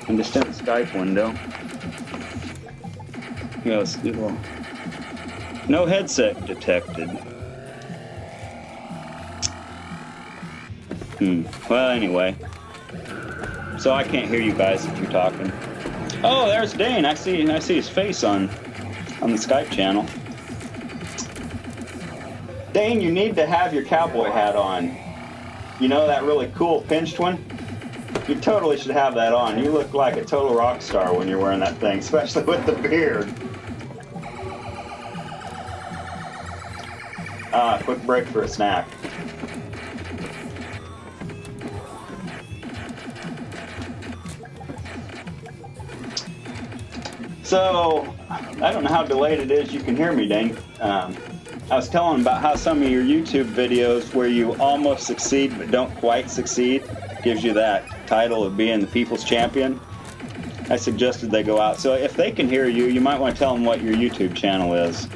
I'm just in the Skype window. Yeah, let's do one. No headset detected. Well, anyway. So I can't hear you guys if you're talking. Oh, there's Dane. I see his face on the Skype channel. Dane, you need to have your cowboy hat on. You know, that really cool pinched one? You totally should have that on. You look like a total rock star when you're wearing that thing, especially with the beard. Quick break for a snack. So, I don't know how delayed it is you can hear me, Dane. I was telling about how some of your YouTube videos where you almost succeed but don't quite succeed gives you that title of being the people's champion. I suggested they go out. So if they can hear you, you might want to tell them what your YouTube channel is.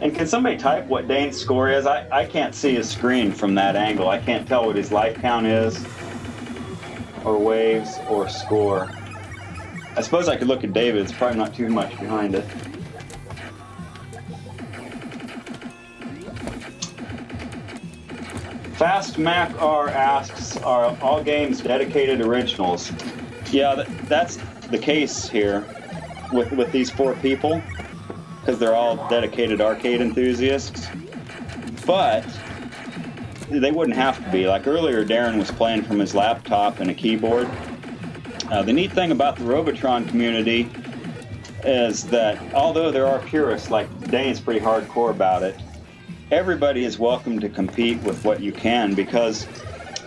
And can somebody type what Dane's score is? I can't see his screen from that angle. I can't tell what his life count is, or waves, or score. I suppose I could look at David's, probably not too much behind it. Fast Mac R asks, are all games dedicated originals? Yeah, that's the case here with these 4 people, because they're all dedicated arcade enthusiasts. But they wouldn't have to be. Like earlier, Darren was playing from his laptop and a keyboard. The neat thing about the Robotron community is that although there are purists, like Dane's pretty hardcore about it, everybody is welcome to compete with what you can, because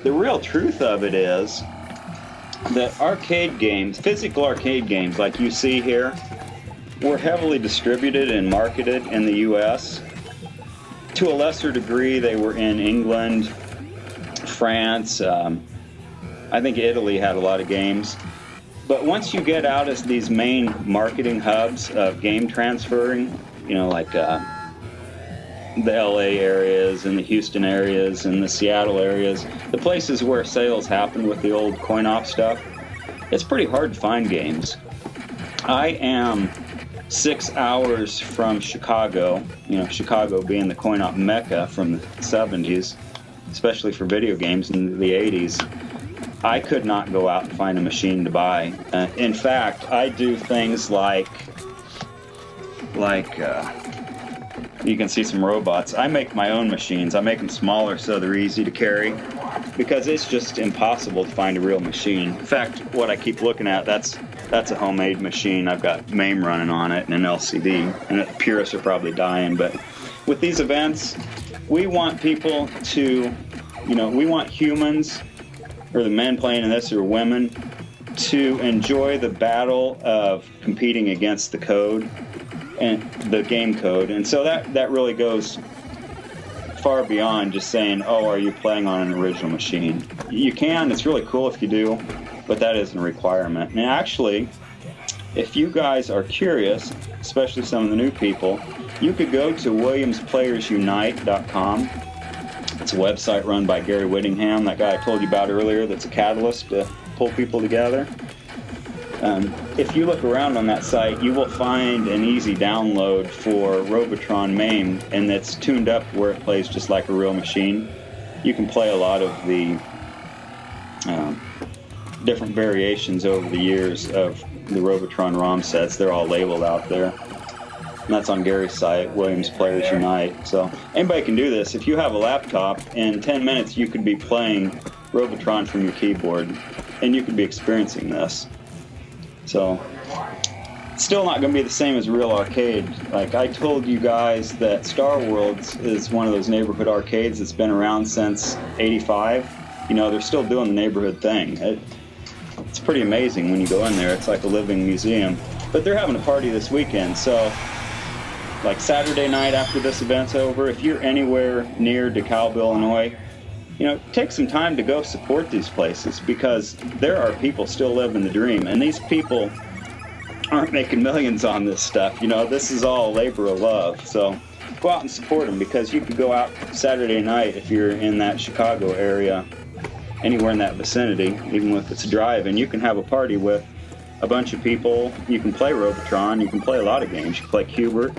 the real truth of it is that arcade games, physical arcade games like you see here, were heavily distributed and marketed in the US. To a lesser degree, they were in England, France, I think Italy had a lot of games. But once you get out as these main marketing hubs of game transferring, you know, like the LA areas and the Houston areas and the Seattle areas, the places where sales happen with the old coin-op stuff, it's pretty hard to find games. I am 6 hours from Chicago, you know, Chicago being the coin-op mecca from the 70s, especially for video games in the 80s. I could not go out and find a machine to buy. In fact, I do things like you can see some robots. I make my own machines. I make them smaller so they're easy to carry, because it's just impossible to find a real machine. In fact, what I keep looking at, that's a homemade machine. I've got MAME running on it and an LCD, and the purists are probably dying. But with these events, we want people to, you know, we want humans, or the men playing in this, or women, to enjoy the battle of competing against the code and the game code. And so that really goes far beyond just saying, oh, are you playing on an original machine? You can, it's really cool if you do, but that isn't a requirement. And actually, if you guys are curious, especially some of the new people, you could go to WilliamsPlayersUnite.com. It's a website run by Gary Whittingham, that guy I told you about earlier, that's a catalyst to pull people together. If you look around on that site, you will find an easy download for Robotron MAME, and that's tuned up where it plays just like a real machine. You can play a lot of the different variations over the years of the Robotron ROM sets. They're all labeled out there. And that's on Gary's site, Williams Players Unite. So anybody can do this. If you have a laptop, in 10 minutes you could be playing Robotron from your keyboard, and you could be experiencing this. So it's still not going to be the same as real arcade. Like I told you guys that Star Worlds is one of those neighborhood arcades that's been around since '85. You know, they're still doing the neighborhood thing. It's pretty amazing when you go in there. It's like a living museum. But they're having a party this weekend, so like Saturday night after this event's over, if you're anywhere near DeKalb, Illinois, you know, take some time to go support these places, because there are people still living the dream, and these people aren't making millions on this stuff. You know, this is all labor of love. So go out and support them, because you could go out Saturday night if you're in that Chicago area, anywhere in that vicinity, even if it's a drive, and you can have a party with a bunch of people. You can play Robotron, you can play a lot of games. You can play Cubert,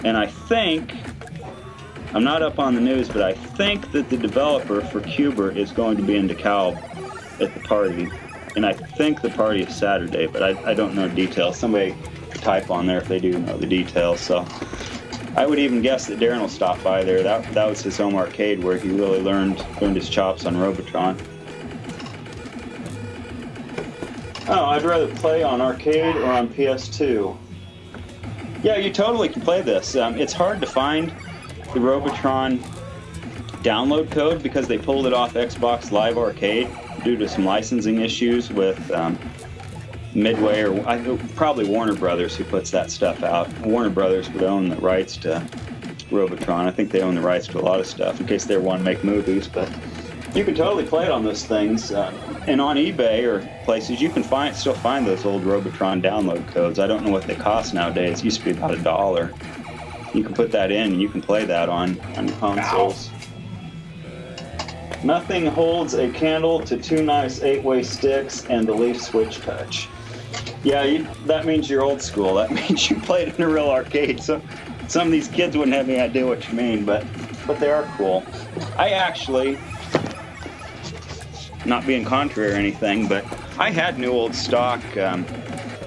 and I think, I'm not up on the news, but I think that the developer for Cubert is going to be in DeKalb at the party. And I think the party is Saturday, but I don't know details. Somebody type on there if they do know the details. So I would even guess that Darren will stop by there. That was his home arcade where he really learned his chops on Robotron. Oh, I'd rather play on arcade or on PS2. Yeah, you totally can play this. It's hard to find the Robotron download code because they pulled it off Xbox Live Arcade due to some licensing issues with Midway, or probably Warner Brothers, who puts that stuff out. Warner Brothers would own the rights to Robotron. I think they own the rights to a lot of stuff in case they want to make movies, but you can totally play it on those things. And on eBay or places, you can still find those old Robotron download codes. I don't know what they cost nowadays. It used to be about $1. You can put that in and you can play that on consoles. Nothing holds a candle to two nice 8-way sticks and the leaf switch touch. Yeah, that means you're old school. That means you played in a real arcade. So some of these kids wouldn't have any idea what you mean, but they are cool. I actually, not being contrary or anything, but I had new old stock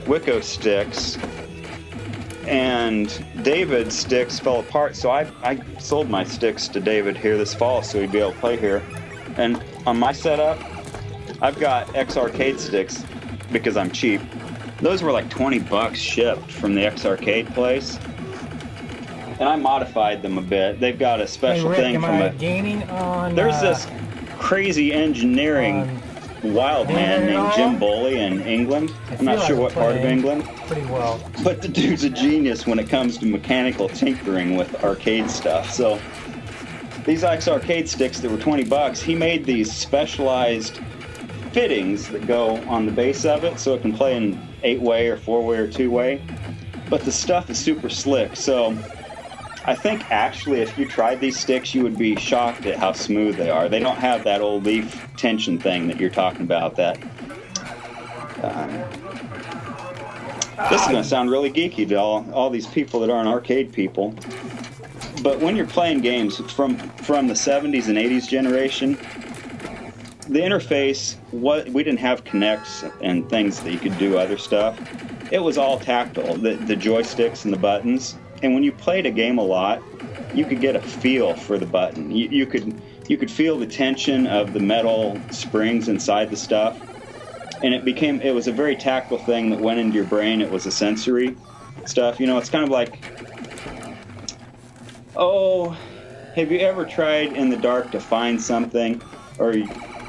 Wicco sticks, and David's sticks fell apart, so I sold my sticks to David here this fall so he'd be able to play here. And on my setup, I've got X-Arcade sticks because I'm cheap. Those were like $20 shipped from the X-Arcade place, and I modified them a bit. They've got a special Rick, thing from there's this crazy engineering wild man named Jim Boley in England. I'm not sure what part of England. Pretty well. But the dude's a genius when it comes to mechanical tinkering with arcade stuff. So these X-Arcade sticks that were $20, he made these specialized fittings that go on the base of it, so it can play in 8-way or 4-way or 2-way. But the stuff is super slick, so I think actually if you tried these sticks, you would be shocked at how smooth they are. They don't have that old leaf tension thing that you're talking about. That this is going to sound really geeky to all these people that aren't arcade people. But when you're playing games from the 70s and 80s generation, the interface, we didn't have Kinects and things that you could do other stuff. It was all tactile, the joysticks and the buttons. And when you played a game a lot, you could get a feel for the button. You could feel the tension of the metal springs inside the stuff. And it was a very tactile thing that went into your brain. It was a sensory stuff. You know, it's kind of like, oh, have you ever tried in the dark to find something, or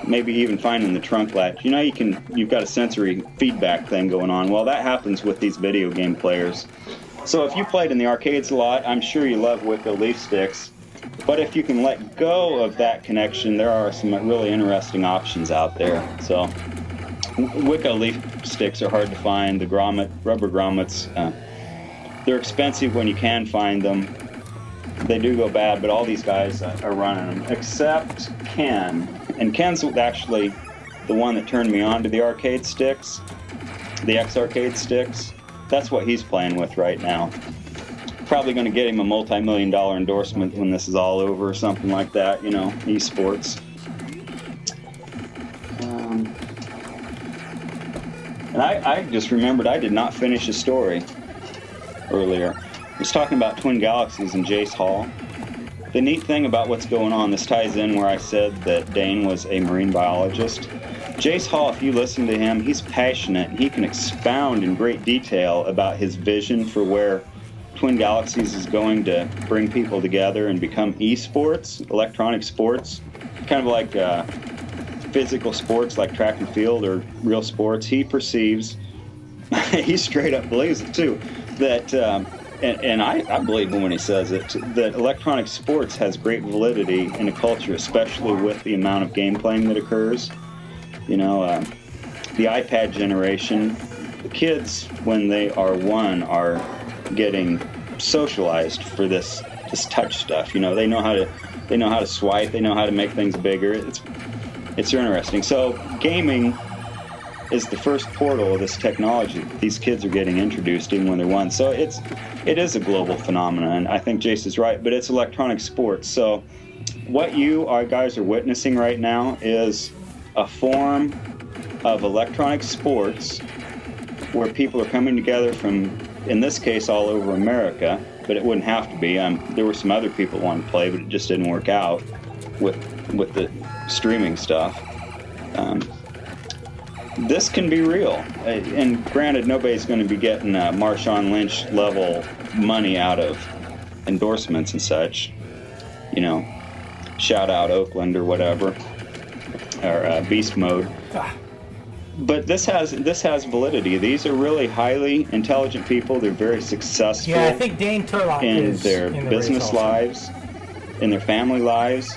maybe even finding the trunk latch? You know, you've got a sensory feedback thing going on. Well, that happens with these video game players. So if you played in the arcades a lot, I'm sure you love Wicca leaf sticks. But if you can let go of that connection, there are some really interesting options out there. So Wicca leaf sticks are hard to find. The rubber grommets, they're expensive when you can find them. They do go bad, but all these guys are running them, except Ken. And Ken's actually the one that turned me on to the arcade sticks, the X-Arcade sticks. That's what he's playing with right now. Probably going to get him a multi-million-dollar endorsement when this is all over or something like that, you know, esports. And I just remembered I did not finish a story earlier. I was talking about Twin Galaxies and Jace Hall. The neat thing about what's going on, this ties in where I said that Dane was a marine biologist. Jace Hall, if you listen to him, he's passionate. He can expound in great detail about his vision for where Twin Galaxies is going to bring people together and become esports, electronic sports, kind of like physical sports like track and field or real sports. He perceives, he straight up believes it too, that, and I believe him when he says it, that electronic sports has great validity in a culture, especially with the amount of game playing that occurs. You know, the iPad generation, the kids, when they are are getting socialized for this touch stuff. You know, they know how to swipe, they know how to make things bigger. It's interesting. So gaming is the first portal of this technology that these kids are getting introduced even when they're 1. So it is a global phenomenon, and I think Jace is right, but it's electronic sports. So what you guys are witnessing right now is a form of electronic sports where people are coming together from, in this case, all over America, but it wouldn't have to be. There were some other people who wanted to play, but it just didn't work out with the streaming stuff. This can be real. And granted, nobody's going to be getting Marshawn Lynch level money out of endorsements and such. You know, shout out Oakland or whatever. Or beast mode. But this has validity. These are really highly intelligent people. They're very successful. Yeah, I think Dane Turlock in their business lives, in their family lives,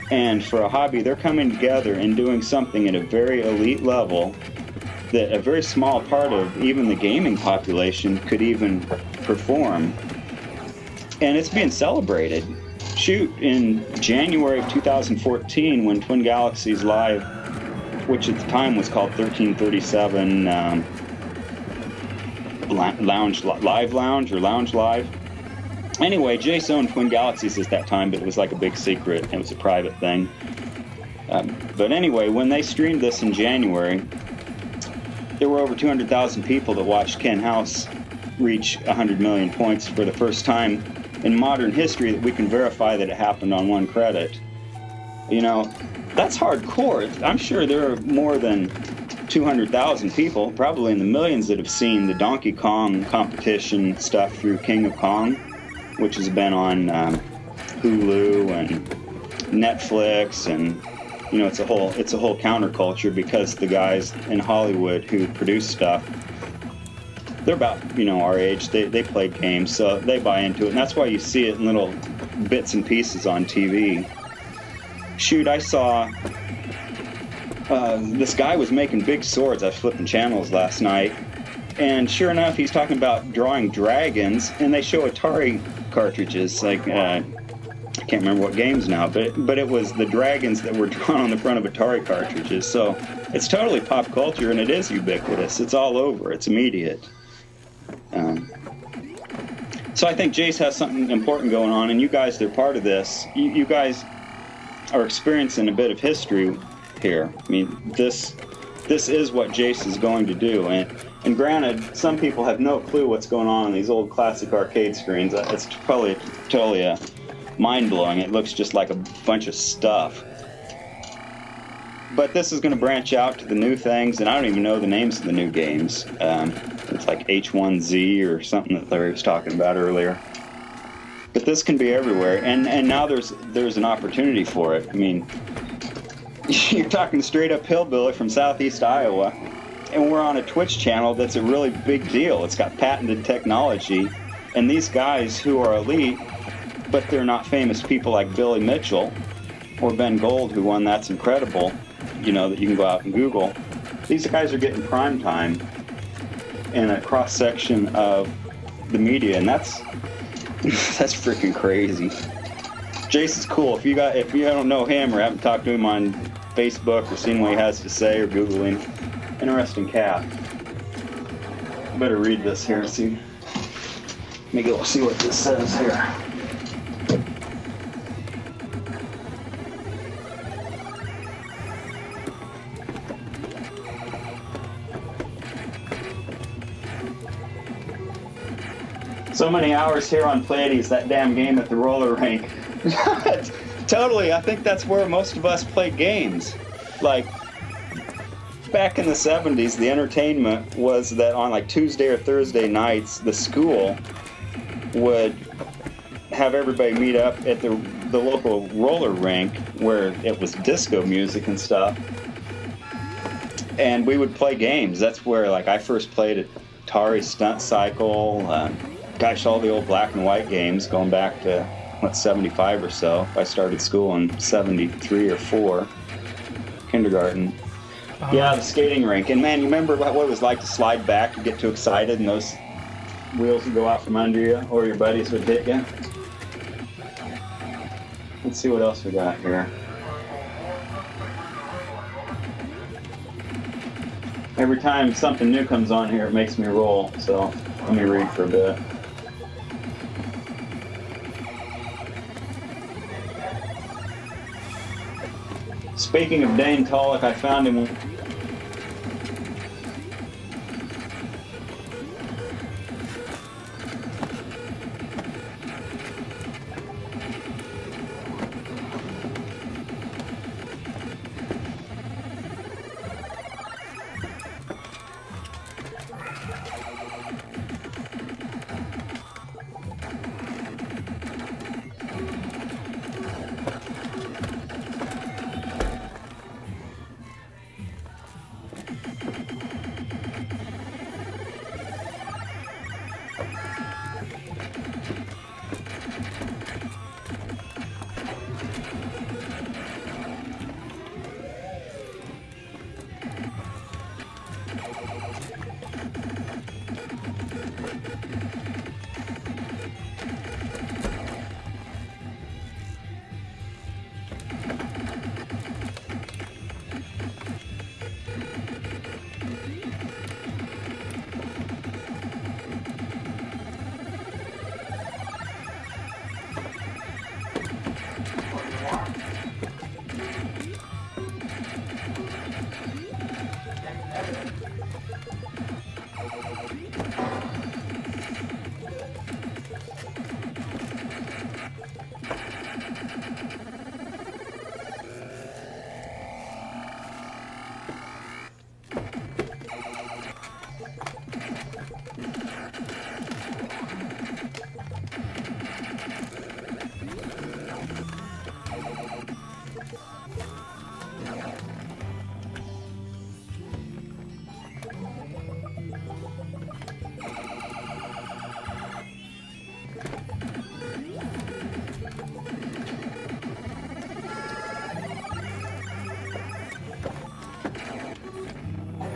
and for a hobby, they're coming together and doing something at a very elite level that a very small part of even the gaming population could even perform. And it's being celebrated. Shoot, in January of 2014, when Twin Galaxies Live, which at the time was called 1337 Live Lounge. Anyway, Jace owned Twin Galaxies at that time, but it was like a big secret. It was a private thing. But anyway, when they streamed this in January, there were over 200,000 people that watched Ken House reach 100 million points for the first time in modern history that we can verify that it happened on one credit. You know, that's hardcore. I'm sure there are more than 200,000 people, probably in the millions, that have seen the Donkey Kong competition stuff through King of Kong, which has been on Hulu and Netflix, and you know, it's a whole counterculture because the guys in Hollywood who produce stuff, they're about, you know, our age. They play games, so they buy into it, and that's why you see it in little bits and pieces on TV. Shoot, I saw this guy was making big swords. I was flipping channels last night, and sure enough, he's talking about drawing dragons, and they show Atari cartridges. Like, I can't remember what games now, but it was the dragons that were drawn on the front of Atari cartridges. So it's totally pop culture, and it is ubiquitous. It's all over. It's immediate. So I think Jace has something important going on, and you guys, they're part of this. You guys are experiencing a bit of history here. I mean, this is what Jace is going to do. And granted, some people have no clue what's going on these old classic arcade screens. It's probably totally mind-blowing. It looks just like a bunch of stuff. But this is going to branch out to the new things, and I don't even know the names of the new games. It's like H1Z or something that Larry was talking about earlier. But this can be everywhere, and now there's an opportunity for it. I mean, you're talking straight up hillbilly from southeast Iowa, and we're on a Twitch channel that's a really big deal. It's got patented technology, and these guys who are elite, but they're not famous people like Billy Mitchell or Ben Gold, who won That's Incredible, you know, that you can go out and Google. These guys are getting prime time in a cross-section of the media, and that's freaking crazy. Jace is cool. If you don't know him or haven't talked to him on Facebook or seen what he has to say or Googling, interesting cat. Better read this here and see. Let me go see what this says here. So many hours here on Pleiades, that damn game at the roller rink. Totally, I think that's where most of us played games. Like, back in the 70s, the entertainment was that on like Tuesday or Thursday nights, the school would have everybody meet up at the local roller rink where it was disco music and stuff. And we would play games. That's where like I first played Atari Stunt Cycle, gosh, all the old black and white games going back to, 75 or so. I started school in 73 or 4, kindergarten. Yeah, the skating rink. And man, you remember what it was like to slide back and get too excited and those wheels would go out from under you or your buddies would hit you? Let's see what else we got here. Every time something new comes on here, it makes me roll. So let me read for a bit. Speaking of Dane Tulloch, I found him.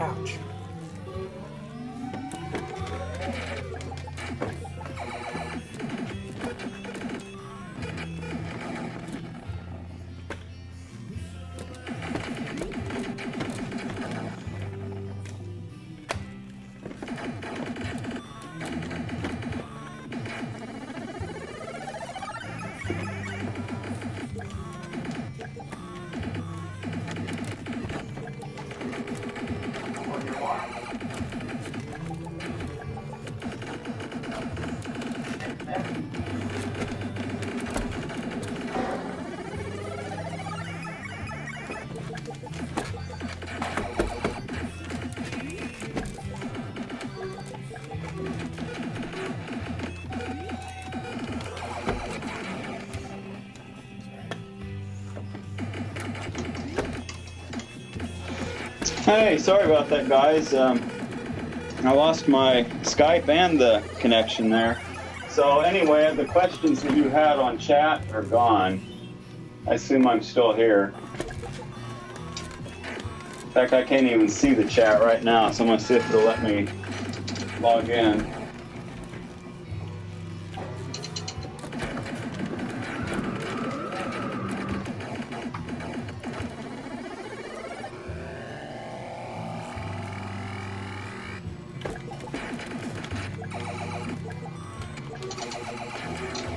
Ouch. Hey, sorry about that, guys. I lost my Skype and the connection there. So anyway, the questions that you had on chat are gone. I assume I'm still here. In fact, I can't even see the chat right now, so I'm going to see if it'll let me log in.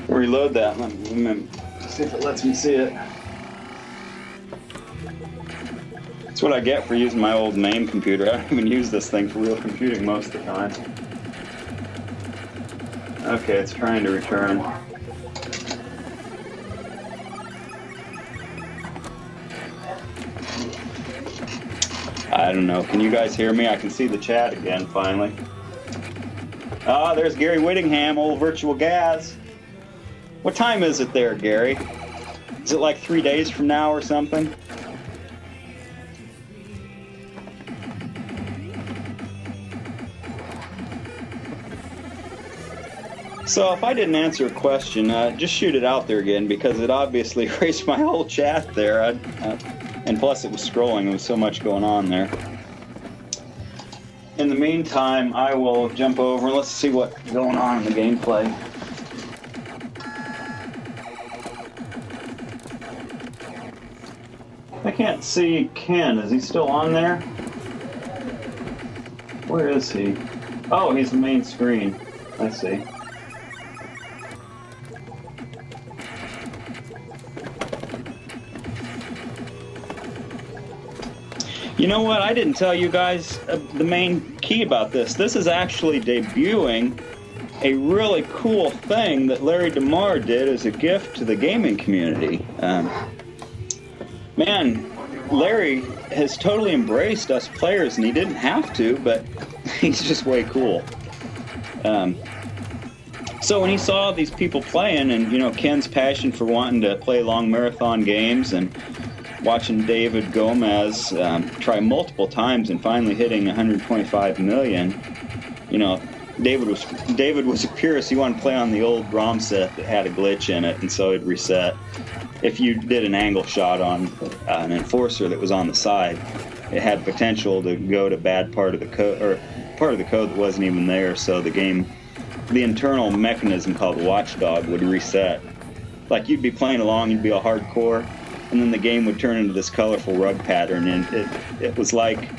Reload that. Let me see if it lets me see it. That's what I get for using my old MAME computer. I don't even use this thing for real computing most of the time. Okay, it's trying to return. I don't know. Can you guys hear me? I can see the chat again, finally. Ah, there's Gary Whittingham, old Virtual Gaz. What time is it there, Gary? Is it like 3 days from now or something? So if I didn't answer a question, just shoot it out there again, because it obviously erased my whole chat there. And plus it was scrolling. There was so much going on there. In the meantime, I will jump over and let's see what's going on in the gameplay. I can't see Ken. Is he still on there? Where is he? Oh, he's the main screen. I see. You know what? I didn't tell you guys the main key about this. This is actually debuting a really cool thing that Larry DeMar did as a gift to the gaming community. Man, Larry has totally embraced us players, and he didn't have to, but he's just way cool. So when he saw these people playing, and you know, Ken's passion for wanting to play long marathon games, and watching David Gomez try multiple times and finally hitting 125 million, you know, David was a purist. He wanted to play on the old ROM set that had a glitch in it, and so it'd reset. If you did an angle shot on an enforcer that was on the side, it had potential to go to bad part of the code, or part of the code that wasn't even there. So the game, the internal mechanism called the watchdog would reset. Like you'd be playing along, you'd be all hardcore, and then the game would turn into this colorful rug pattern, and it was like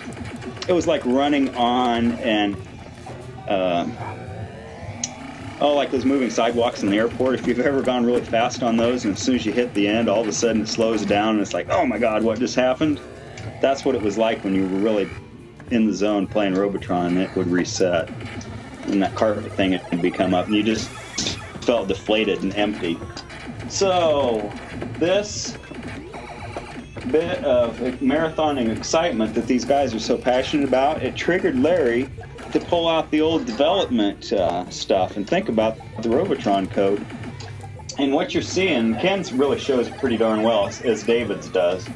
running on an like those moving sidewalks in the airport. If you've ever gone really fast on those, and as soon as you hit the end, all of a sudden it slows down, and it's like, oh my God, what just happened? That's what it was like when you were really in the zone playing Robotron. It would reset, and that carpet thing would become up, and you just felt deflated and empty. So this bit of marathoning excitement that these guys are so passionate about, it triggered Larry to pull out the old development stuff and think about the Robotron code. And what you're seeing, Ken's really shows it pretty darn well, as David's does.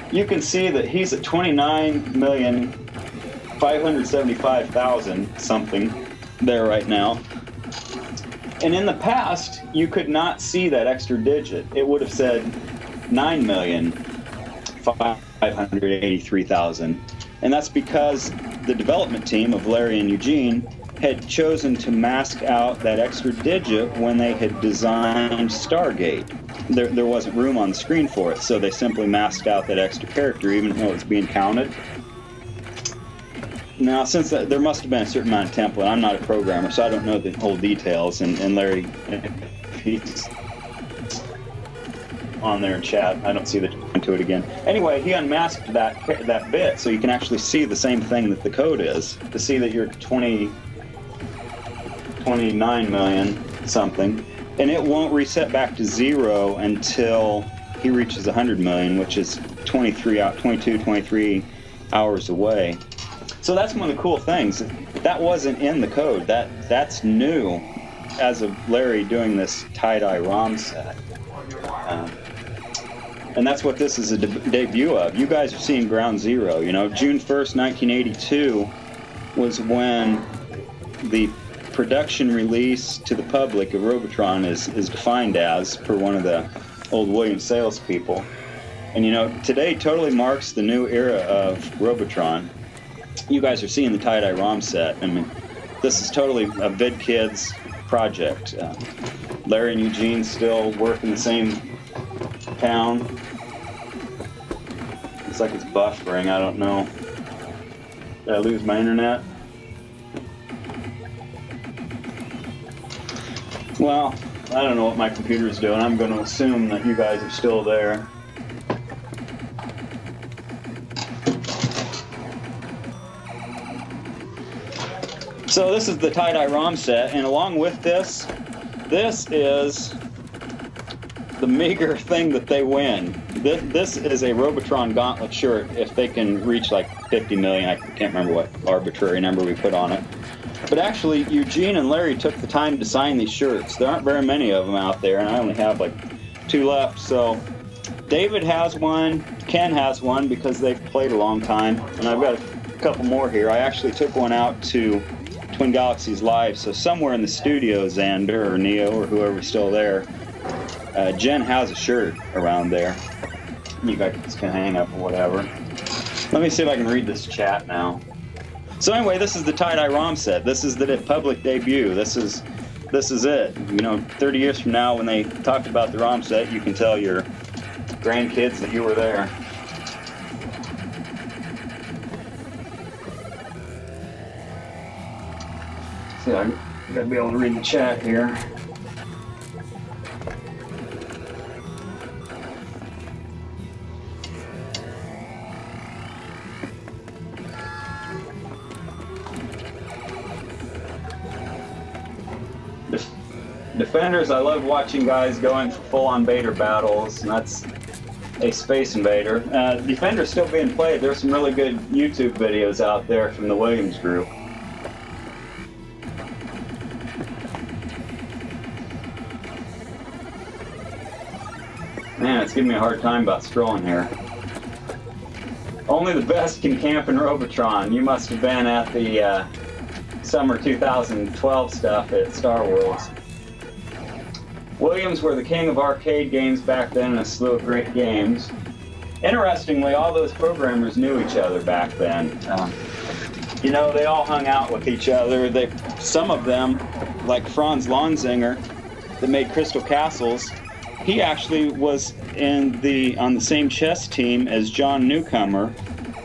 You can see that he's at 29,575,000 something there right now. And in the past, you could not see that extra digit. It would have said 9,575,000. $583,000. And that's because the development team of Larry and Eugene had chosen to mask out that extra digit when they had designed Stargate. There wasn't room on the screen for it, so they simply masked out that extra character even though it's being counted. Now, since there must have been a certain amount of template, I'm not a programmer, so I don't know the whole details, and Larry, he's on there in chat. I don't see the into it again. Anyway, he unmasked that bit so you can actually see the same thing that the code is, to see that you're 29 million something, and it won't reset back to 0 until he reaches 100 million, which is 23 hours away. So that's one of the cool things. That wasn't in the code. That's new as of Larry doing this tie-dye ROM set. And that's what this is a debut of. You guys are seeing ground zero. You know, June 1st, 1982 was when the production release to the public of Robotron is defined as, per one of the old Williams salespeople. And you know, today totally marks the new era of Robotron. You guys are seeing the tie-dye ROM set. I mean, this is totally a VidKids project. Larry and Eugene still work in the same town. It's like it's buffering, I don't know. Did I lose my internet? Well, I don't know what my computer's doing. I'm going to assume that you guys are still there. So this is the tie-dye ROM set, and along with this is the meager thing that they win. This is a Robotron Gauntlet shirt if they can reach like 50 million. I can't remember what arbitrary number we put on it. But actually, Eugene and Larry took the time to design these shirts. There aren't very many of them out there, and I only have like 2 left. So David has one, Ken has one because they've played a long time, and I've got a couple more here. I actually took one out to Twin Galaxies Live, so somewhere in the studio, Xander or Neo or whoever's still there, Jen has a shirt around there. You guys can hang up or whatever. Let me see if I can read this chat now. So anyway, this is the tie-dye ROM set. This is the public debut. This is it. You know, 30 years from now, when they talked about the ROM set, you can tell your grandkids that you were there. See, I gotta be able to read the chat here. Defenders, I love watching guys going for full-on Vader battles, and that's a Space Invader. Defender's still being played. There's some really good YouTube videos out there from the Williams group. Man, it's giving me a hard time about strolling here. Only the best can camp in Robotron. You must have been at the summer 2012 stuff at Star Wars. Williams were the king of arcade games back then, and a slew of great games. Interestingly, all those programmers knew each other back then. You know, they all hung out with each other. Some of them, like Franz Lonzinger, that made Crystal Castles, he actually was on the same chess team as John Newcomer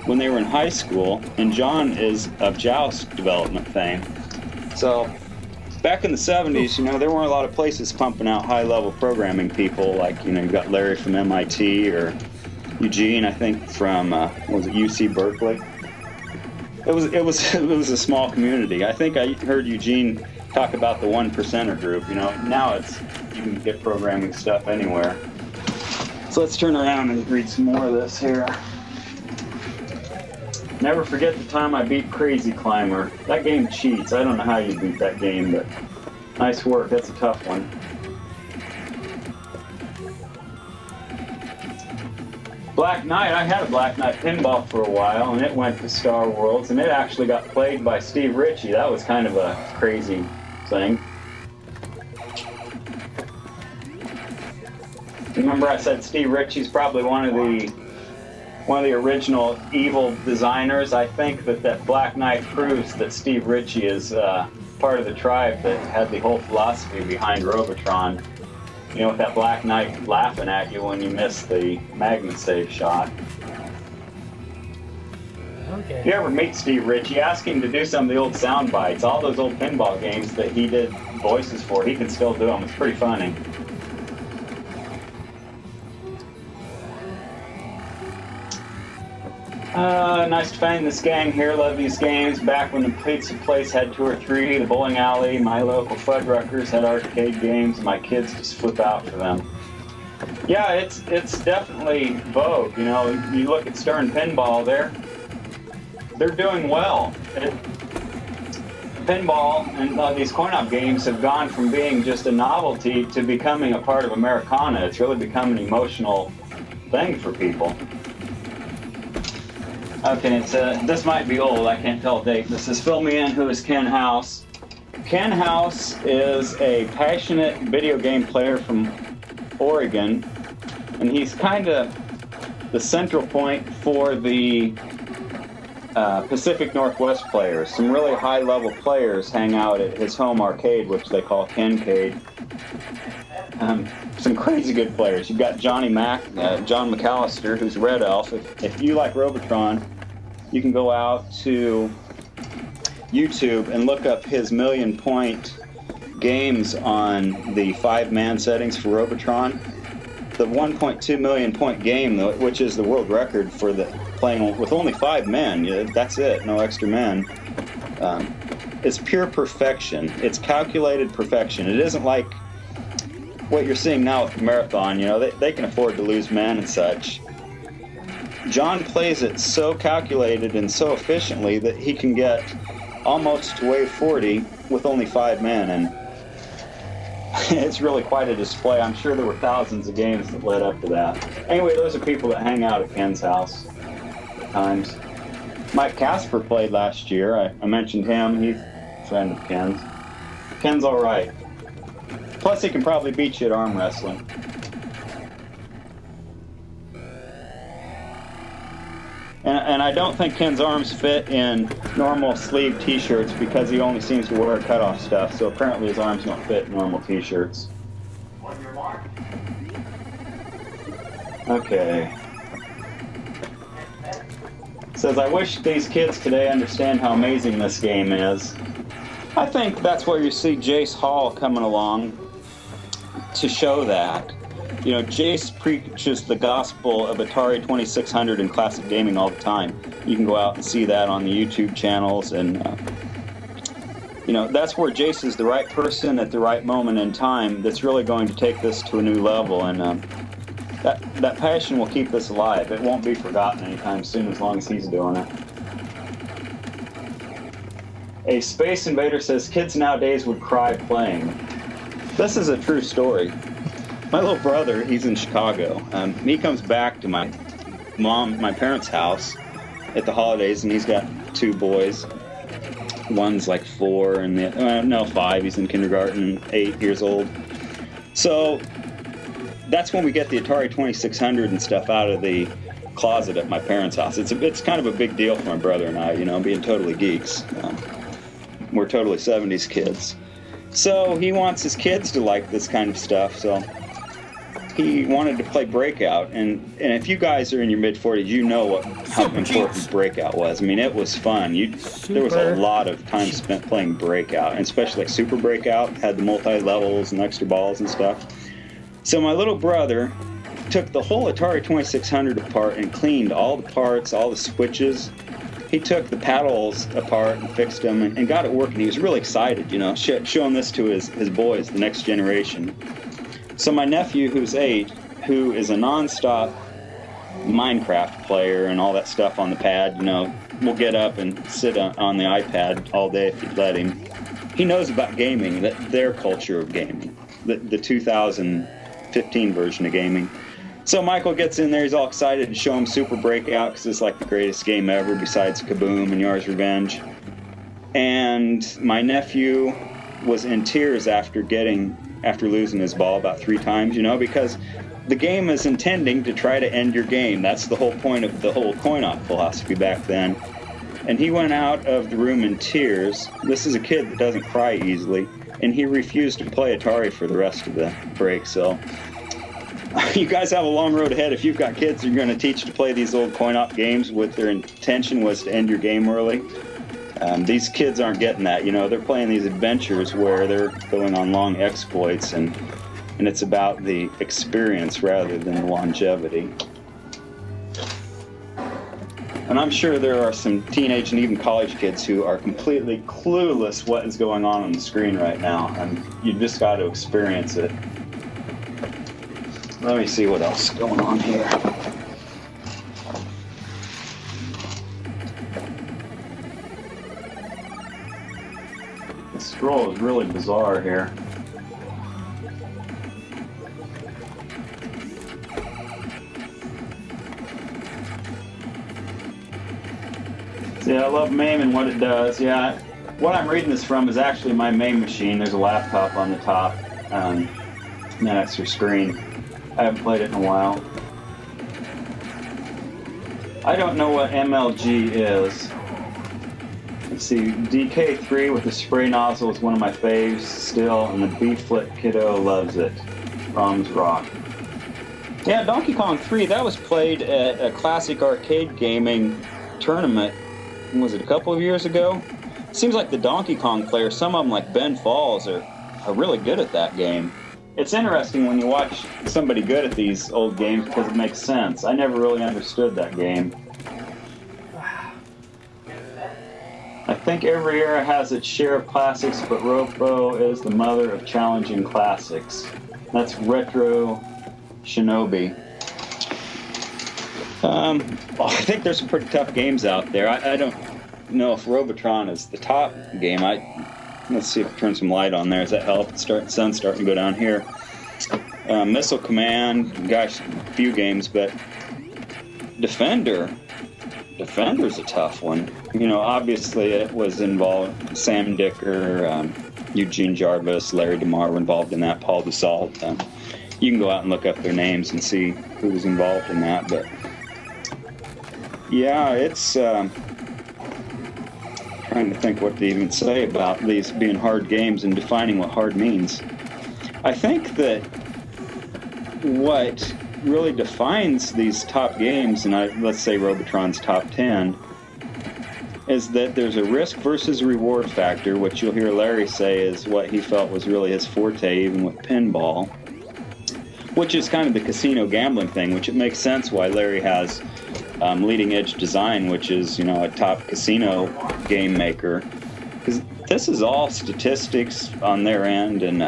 when they were in high school, and John is of Joust development fame. So back in the 70s, you know, there weren't a lot of places pumping out high-level programming people. Like, you know, you've got Larry from MIT or Eugene, I think, from was it UC Berkeley? It was a small community. I think I heard Eugene talk about the 1%er group. You know, now you can get programming stuff anywhere. So let's turn around and read some more of this here. Never forget the time I beat Crazy Climber. That game cheats. I don't know how you beat that game, but nice work. That's a tough one. Black Knight. I had a Black Knight pinball for a while, and it went to Star Worlds, and it actually got played by Steve Ritchie. That was kind of a crazy thing. Remember I said Steve Ritchie's probably one of the one of the original evil designers. I think that Black Knight proves that Steve Ritchie is part of the tribe that had the whole philosophy behind Robotron. You know, with that Black Knight laughing at you when you miss the magnet save shot. Okay. If you ever meet Steve Ritchie, ask him to do some of the old sound bites. All those old pinball games that he did voices for, he can still do them. It's pretty funny. Nice to find this gang here. Love these games. Back when the pizza place had 2 or 3, the bowling alley, my local Fuddruckers had arcade games. My kids just flip out for them. Yeah, it's definitely vogue. You know, you look at Stern Pinball, they're doing well. Pinball and these coin-op games have gone from being just a novelty to becoming a part of Americana. It's really become an emotional thing for people. Okay, it's this might be old. I can't tell the date. This is Fill Me In, who is Ken House. Ken House is a passionate video game player from Oregon, and he's kind of the central point for the Pacific Northwest players. Some really high-level players hang out at his home arcade, which they call Kencade. Some crazy good players. You've got John McAllister, who's Red Elf. If you like Robotron, you can go out to YouTube and look up his million-point games on the 5-man settings for Robotron. The 1.2 million point game, though, which is the world record for the playing with only 5 men, that's it, no extra men. It's pure perfection. It's calculated perfection. It isn't like what you're seeing now with the marathon. You know, they can afford to lose men and such. John plays it so calculated and so efficiently that he can get almost to wave 40 with only 5 men, and it's really quite a display. I'm sure there were thousands of games that led up to that. Anyway, those are people that hang out at Ken's house at times. Mike Casper played last year. I mentioned him. He's a friend of Ken's. Ken's all right. Plus, he can probably beat you at arm wrestling. And I don't think Ken's arms fit in normal sleeve t-shirts because he only seems to wear cutoff stuff, so apparently his arms don't fit in normal t-shirts. On your mark. Okay. Says, I wish these kids today understand how amazing this game is. I think that's where you see Jace Hall coming along to show that. You know, Jace preaches the gospel of Atari 2600 and classic gaming all the time. You can go out and see that on the YouTube channels, and you know, that's where Jace is the right person at the right moment in time that's really going to take this to a new level, and that passion will keep this alive. It won't be forgotten anytime soon as long as he's doing it. A Space Invader says, kids nowadays would cry playing. This is a true story. My little brother, he's in Chicago. He comes back to my parents' house at the holidays, and he's got 2 boys. One's like 4, and 5. He's in kindergarten, 8 years old. So that's when we get the Atari 2600 and stuff out of the closet at my parents' house. It's kind of a big deal for my brother and I, you know, being totally geeks. We're totally 70s kids. So he wants his kids to like this kind of stuff, so he wanted to play Breakout, and if you guys are in your mid-40s, you know how important Breakout was. I mean, it was fun. There was a lot of time spent playing Breakout, and especially like Super Breakout, had the multi-levels and extra balls and stuff. So my little brother took the whole Atari 2600 apart and cleaned all the parts, all the switches. He took the paddles apart and fixed them and got it working. He was really excited, you know, showing this to his boys, the next generation. So my nephew, who's 8, who is a non-stop Minecraft player and all that stuff on the pad, you know, will get up and sit on the iPad all day if you'd let him. He knows about gaming, their culture of gaming, the 2015 version of gaming. So Michael gets in there, he's all excited to show him Super Breakout because it's like the greatest game ever besides Kaboom and Yar's Revenge. And my nephew was in tears after losing his ball about 3 times, you know, because the game is intending to try to end your game. That's the whole point of the whole coin-op philosophy back then. And he went out of the room in tears. This is a kid that doesn't cry easily, and he refused to play Atari for the rest of the break. So you guys have a long road ahead. If you've got kids you're going to teach to play these old coin-op games with their intention was to end your game early, these kids aren't getting that. You know, they're playing these adventures where they're going on long exploits, and it's about the experience rather than the longevity. And I'm sure there are some teenage and even college kids who are completely clueless what is going on the screen right now, and you just got to experience it. Let me see what else is going on here. The scroll is really bizarre here. Yeah, I love MAME and what it does. Yeah, what I'm reading this from is actually my MAME machine. There's a laptop on the top. And that's your screen. I haven't played it in a while. I don't know what MLG is. Let's see, DK3 with the spray nozzle is one of my faves still, and the B-Flip kiddo loves it. Rom's rock. Yeah, Donkey Kong 3, that was played at a classic arcade gaming tournament. Was it a couple of years ago? Seems like the Donkey Kong players, some of them like Ben Falls, are really good at that game. It's interesting when you watch somebody good at these old games because it makes sense. I never really understood that game. I think every era has its share of classics, but Robo is the mother of challenging classics. That's Retro Shinobi. I think there's some pretty tough games out there. I don't know if Robotron is the top game. Let's see if I turn some light on there. Does that help? Sun's starting to go down here. Missile Command, gosh, a few games, but Defender's a tough one. You know, obviously it was involved. Sam Dicker, Eugene Jarvis, Larry DeMar were involved in that. Paul Dassault. You can go out and look up their names and see who was involved in that, but yeah, it's trying to think what to even say about these being hard games and defining what hard means. I think that what really defines these top games, and let's say Robotron's top 10, is that there's a risk versus reward factor, which you'll hear Larry say is what he felt was really his forte, even with pinball, which is kind of the casino gambling thing, which it makes sense why Larry has leading edge design, which is, you know, a top casino game maker, because this is all statistics on their end, and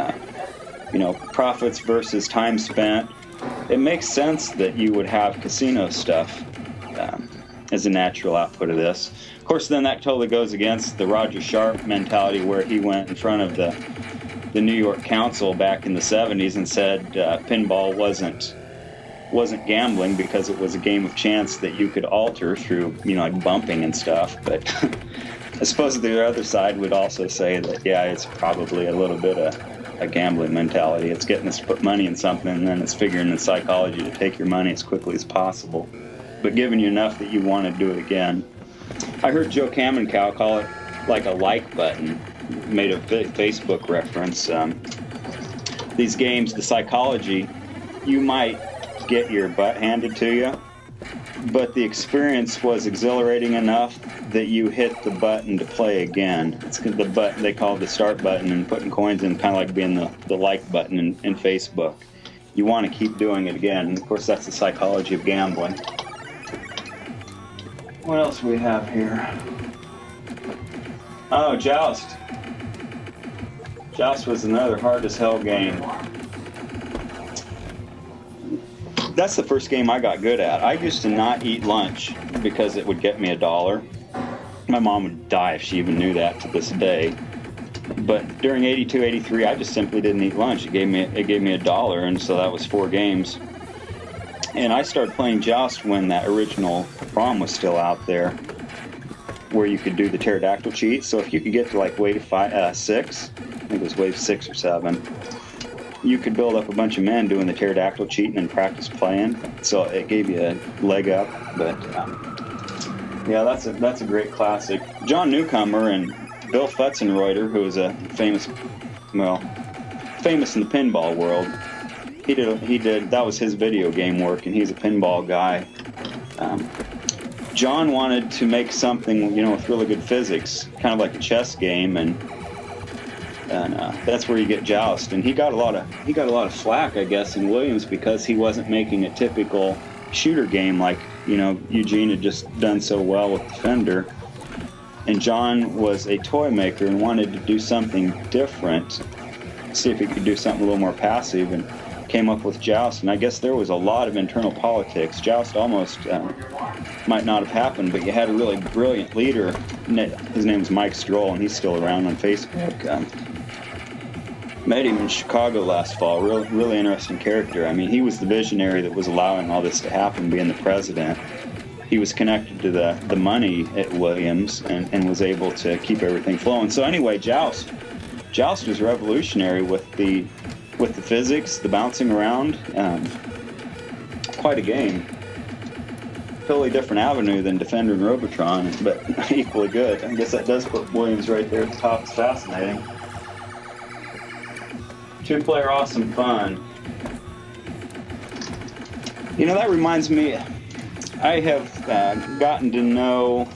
you know, profits versus time spent. It makes sense that you would have casino stuff as a natural output of this. Of course, then that totally goes against the Roger Sharp mentality, where he went in front of the New York Council back in the 70s and said pinball wasn't gambling because it was a game of chance that you could alter through, you know, like bumping and stuff. But I suppose the other side would also say that, yeah, it's probably a little bit of a gambling mentality. It's getting us to put money in something, and then it's figuring the psychology to take your money as quickly as possible, but giving you enough that you want to do it again. I heard Joe Kamenkow call it like a like button, made a Facebook reference. These games, the psychology, you might get your butt handed to you, but the experience was exhilarating enough that you hit the button to play again. It's the button they call the start button, and putting coins in, kind of like being the like button in Facebook. You want to keep doing it again, and of course that's the psychology of gambling. What else do we have here? Oh, Joust. Joust was another hard as hell game. That's the first game I got good at. I used to not eat lunch because it would get me $1. My mom would die if she even knew that to this day. But during 82, 83, I just simply didn't eat lunch. It gave me $1, and so that was 4 games. And I started playing Joust when that original ROM was still out there, where you could do the pterodactyl cheat. So if you could get to like wave 6, I think it was wave 6 or 7, you could build up a bunch of men doing the pterodactyl cheating and practice playing, so it gave you a leg up. But yeah, that's a great classic. John Newcomer and Bill Futzenreuter, who is a famous in the pinball world. He did that was his video game work, and he's a pinball guy. John wanted to make something, with really good physics, kind of like a chess game, and that's where you get Joust. And he got a lot of flack, I guess, in Williams because he wasn't making a typical shooter game like Eugene had just done so well with Defender. And John was a toy maker and wanted to do something different, see if he could do something a little more passive, and came up with Joust. And I guess there was a lot of internal politics. Joust almost might not have happened, but you had a really brilliant leader. His name's Mike Stroll, and he's still around on Facebook. Met him in Chicago last fall. Really interesting character. I mean, he was the visionary that was allowing all this to happen, being the president. He was connected to the money at Williams and was able to keep everything flowing. So anyway, Joust was revolutionary with the physics, the bouncing around. Quite a game. Totally different avenue than Defender and Robotron, but equally good. I guess that does put Williams right there at the top. It's fascinating. Two-player awesome fun. That reminds me, I have gotten to know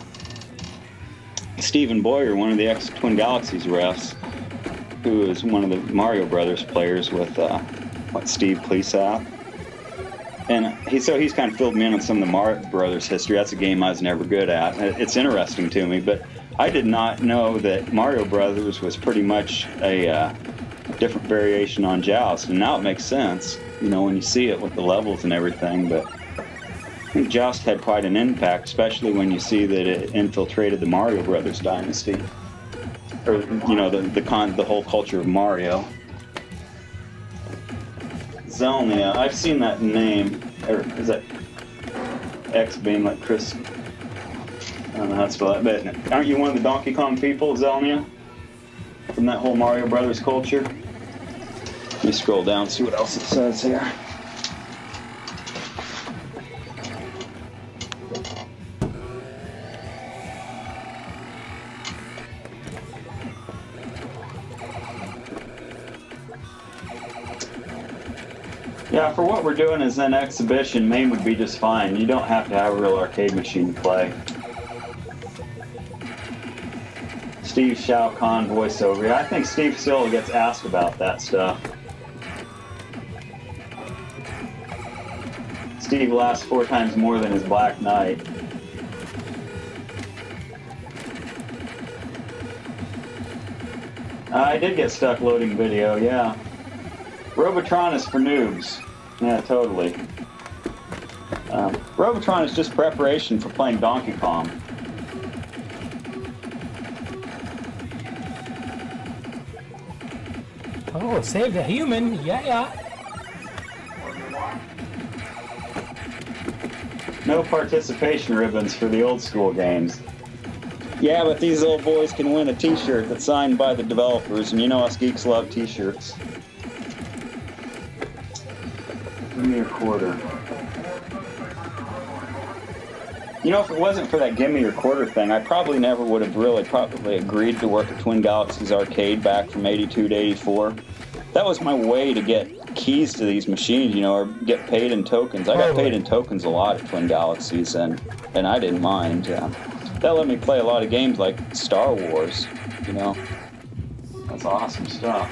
Stephen Boyer, one of the ex-Twin Galaxies refs, who is one of the Mario Brothers players with Steve Plesath. And he's kind of filled me in on some of the Mario Brothers history. That's a game I was never good at. It's interesting to me, but I did not know that Mario Brothers was pretty much a different variation on Joust, and now it makes sense, when you see it with the levels and everything. But I think Joust had quite an impact, especially when you see that it infiltrated the Mario Brothers dynasty, or the whole culture of Mario. Zelnia, I've seen that name, or is that X being like Chris? I don't know how to spell that, but aren't you one of the Donkey Kong people, Zelnia? From that whole Mario Brothers culture? Let me scroll down and see what else it says here. Yeah, for what we're doing as an exhibition, MAME would be just fine. You don't have to have a real arcade machine to play. Steve Shao Kahn voiceover. I think Steve still gets asked about that stuff. Steve laughs 4 times more than his Black Knight. I did get stuck loading video, yeah. Robotron is for noobs. Yeah, totally. Robotron is just preparation for playing Donkey Kong. Oh, save the human. Yeah. No participation ribbons for the old school games. Yeah, but these old boys can win a t-shirt that's signed by the developers, and us geeks love t-shirts. Give me a quarter. If it wasn't for that give me your quarter thing, I probably never would have probably agreed to work at Twin Galaxies Arcade back from 82 to 84. That was my way to get keys to these machines, or get paid in tokens. I got paid in tokens a lot at Twin Galaxies, and I didn't mind. That let me play a lot of games like Star Wars, That's awesome stuff.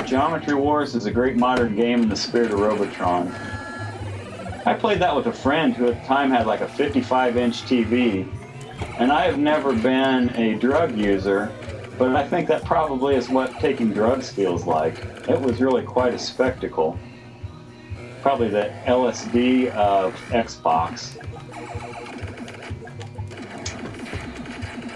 Geometry Wars is a great modern game in the spirit of Robotron. I played that with a friend who at the time had like a 55-inch TV, and I have never been a drug user, but I think that probably is what taking drugs feels like. It was really quite a spectacle. Probably the LSD of Xbox.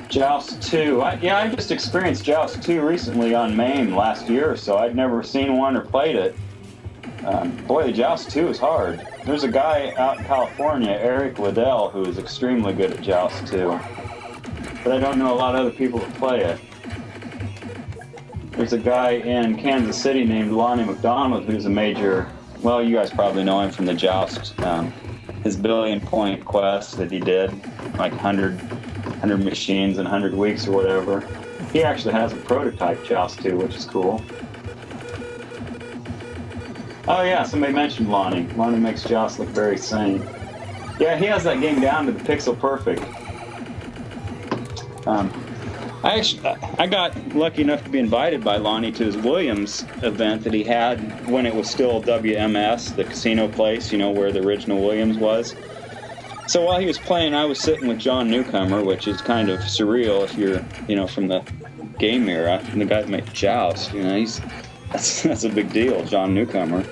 Joust 2. I just experienced Joust 2 recently on MAME last year or so. I'd never seen one or played it. Boy, the Joust 2 is hard. There's a guy out in California, Eric Liddell, who is extremely good at Joust 2. But I don't know a lot of other people that play it. There's a guy in Kansas City named Lonnie McDonald who's a major, well, you guys probably know him from the Joust, his billion-point quest that he did, like 100 machines in 100 weeks or whatever. He actually has a prototype Joust too, which is cool. Oh yeah, somebody mentioned Lonnie. Lonnie makes Joust look very sane. Yeah, he has that game down to the pixel perfect. I got lucky enough to be invited by Lonnie to his Williams event that he had when it was still WMS, the casino place, you know, where the original Williams was. So while he was playing, I was sitting with John Newcomer, which is kind of surreal if you're, you know, from the game era. And the guy that made Joust, you know, that's a big deal, John Newcomer.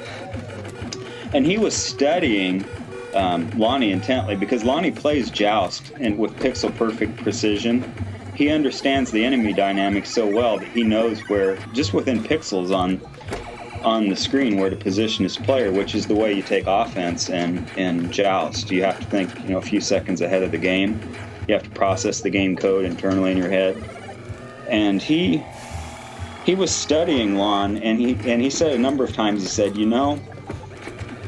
And he was studying Lonnie intently because Lonnie plays Joust and with pixel perfect precision. He understands the enemy dynamics so well that he knows where, just within pixels on the screen, where to position his player, which is the way you take offense in Joust. You have to think, you know, a few seconds ahead of the game. You have to process the game code internally in your head. And he was studying Lon, and he said a number of times, he said, you know,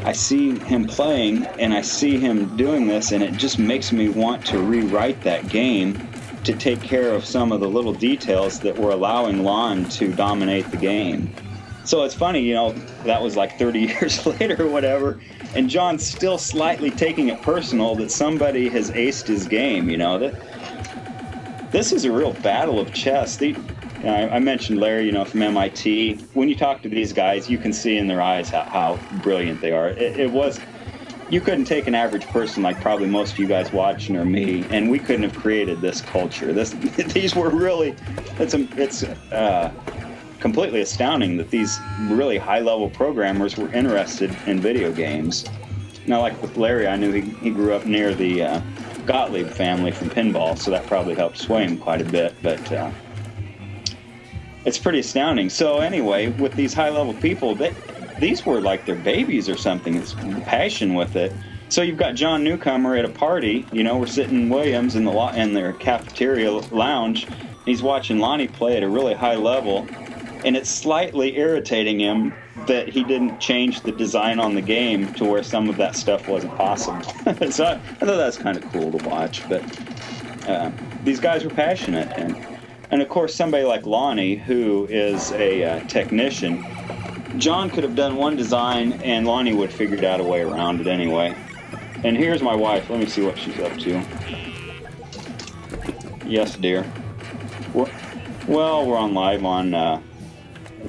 I see him playing and I see him doing this, and it just makes me want to rewrite that game to take care of some of the little details that were allowing Lon to dominate the game. So it's funny, you know, that was like 30 years later or whatever, and John's still slightly taking it personal that somebody has aced his game, you know. This is a real battle of chess. I mentioned Larry, you know, from MIT. When you talk to these guys, you can see in their eyes how brilliant they are. You couldn't take an average person like probably most of you guys watching or me, and we couldn't have created this culture. These were really, it's completely astounding that these really high-level programmers were interested in video games. Now, like with Larry, I knew he grew up near the Gauntlet family from pinball, so that probably helped sway him quite a bit, but it's pretty astounding. So anyway, with these high-level people, these were like their babies or something. It's passion with it. So you've got John Newcomer at a party. You know, we're sitting in Williams in their cafeteria lounge. He's watching Lonnie play at a really high level, and it's slightly irritating him that he didn't change the design on the game to where some of that stuff wasn't possible. So I thought that's kind of cool to watch. But these guys were passionate, and of course somebody like Lonnie, who is a technician. John could have done one design, and Lonnie would have figured out a way around it anyway. And here's my wife. Let me see what she's up to. Yes, dear. Well, we're on live on a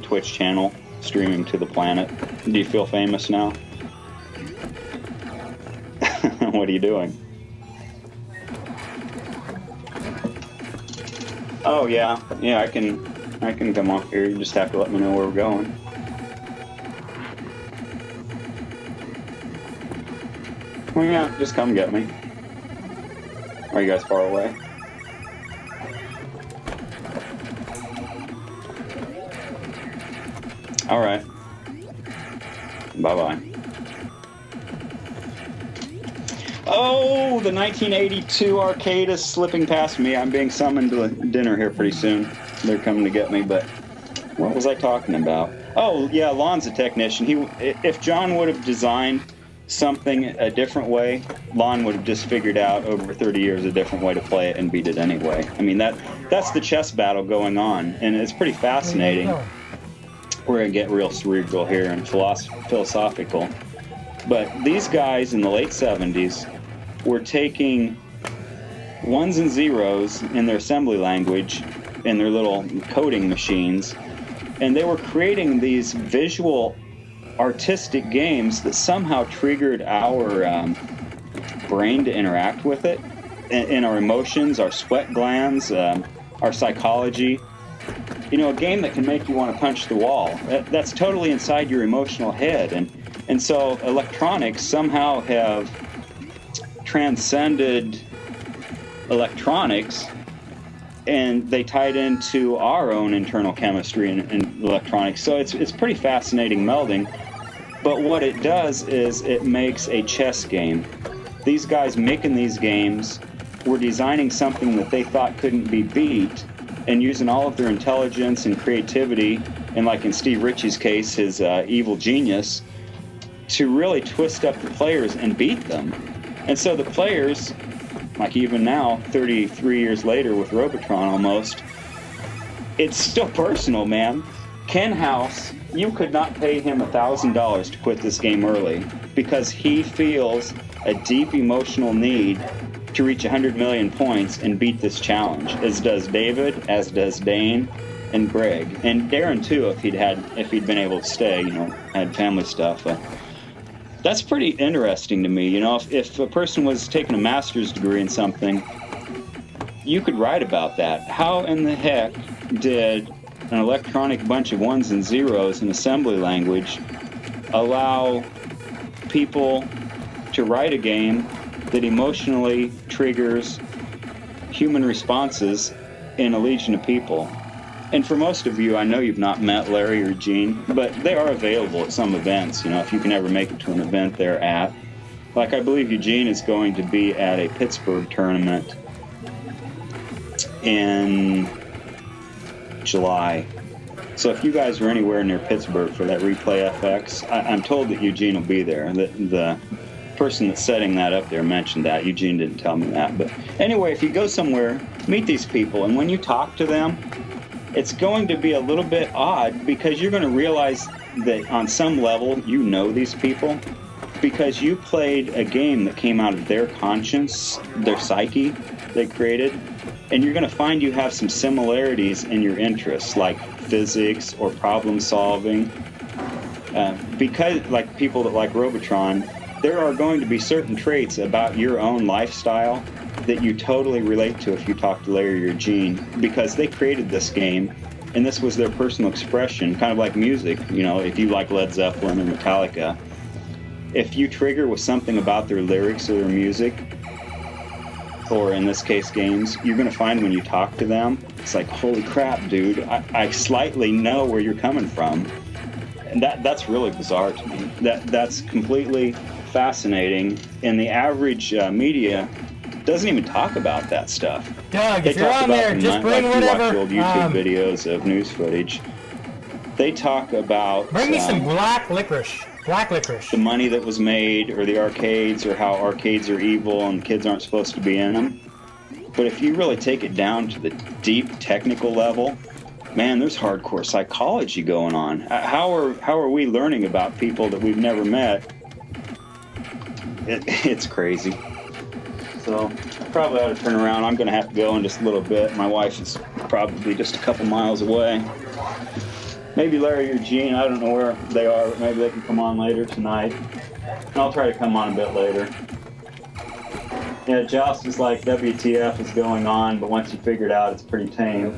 Twitch channel, streaming to the planet. Do you feel famous now? What are you doing? Oh, yeah. Yeah, I can come off here. You just have to let me know where we're going. Well, yeah, just come get me. Are you guys far away? All right. Bye-bye. Oh, the 1982 arcade is slipping past me. I'm being summoned to dinner here pretty soon. They're coming to get me, but what was I talking about? Oh, yeah, Lon's a technician. If John would have designed something a different way, Lon would have just figured out over 30 years a different way to play it and beat it anyway. I mean, that's the chess battle going on, and it's pretty fascinating. We're going to get real cerebral here and philosophical. But these guys in the late 70s were taking ones and zeros in their assembly language in their little coding machines, and they were creating these visual artistic games that somehow triggered our brain to interact with it, and our emotions, our sweat glands, our psychology. You know, a game that can make you want to punch the wall. That's totally inside your emotional head. And so electronics somehow have transcended electronics, and they tied into our own internal chemistry and electronics. So it's pretty fascinating melding. But what it does is it makes a chess game. These guys making these games were designing something that they thought couldn't be beat, and using all of their intelligence and creativity, and like in Steve Ritchie's case, his evil genius, to really twist up the players and beat them. And so the players, like even now, 33 years later with Robotron almost, it's still personal, man. Ken House, you could not pay him $1,000 to quit this game early because he feels a deep emotional need to reach 100 million points and beat this challenge, as does David, as does Dane, and Greg, and Darren too, if he'd been able to stay, had family stuff. That's pretty interesting to me. If a person was taking a master's degree in something, you could write about that. How in the heck did an electronic bunch of ones and zeros in assembly language allow people to write a game that emotionally triggers human responses in a legion of people? And for most of you, I know you've not met Larry or Gene, but they are available at some events, if you can ever make it to an event they're at. Like, I believe Eugene is going to be at a Pittsburgh tournament in July. So if you guys are anywhere near Pittsburgh for that Replay FX, I'm told that Eugene will be there. The person that's setting that up there mentioned that. Eugene didn't tell me that. But anyway, if you go somewhere, meet these people, and when you talk to them, it's going to be a little bit odd because you're going to realize that on some level you know these people because you played a game that came out of their conscience, their psyche they created, and you're going to find you have some similarities in your interests, like physics or problem solving. Because, like people that like Robotron, there are going to be certain traits about your own lifestyle that you totally relate to if you talk to Larry or Gene, because they created this game, and this was their personal expression, kind of like music. If you like Led Zeppelin or Metallica, if you trigger with something about their lyrics or their music, or in this case games, you're going to find when you talk to them, it's like, holy crap, dude, I slightly know where you're coming from. And that's really bizarre to me. That's completely fascinating, and the average media doesn't even talk about that stuff. Doug, if you're on there, just bring like whatever. You watch old YouTube videos of news footage. They talk about bring me some black licorice. Black licorice. The money that was made, or the arcades, or how arcades are evil and kids aren't supposed to be in them. But if you really take it down to the deep technical level, man, there's hardcore psychology going on. How are we learning about people that we've never met? It's crazy. So I probably ought to turn around. I'm going to have to go in just a little bit. My wife is probably just a couple miles away. Maybe Larry or Gene, I don't know where they are, but maybe they can come on later tonight. And I'll try to come on a bit later. Yeah, Joust is like, WTF is going on, but once you figure it out, it's pretty tame.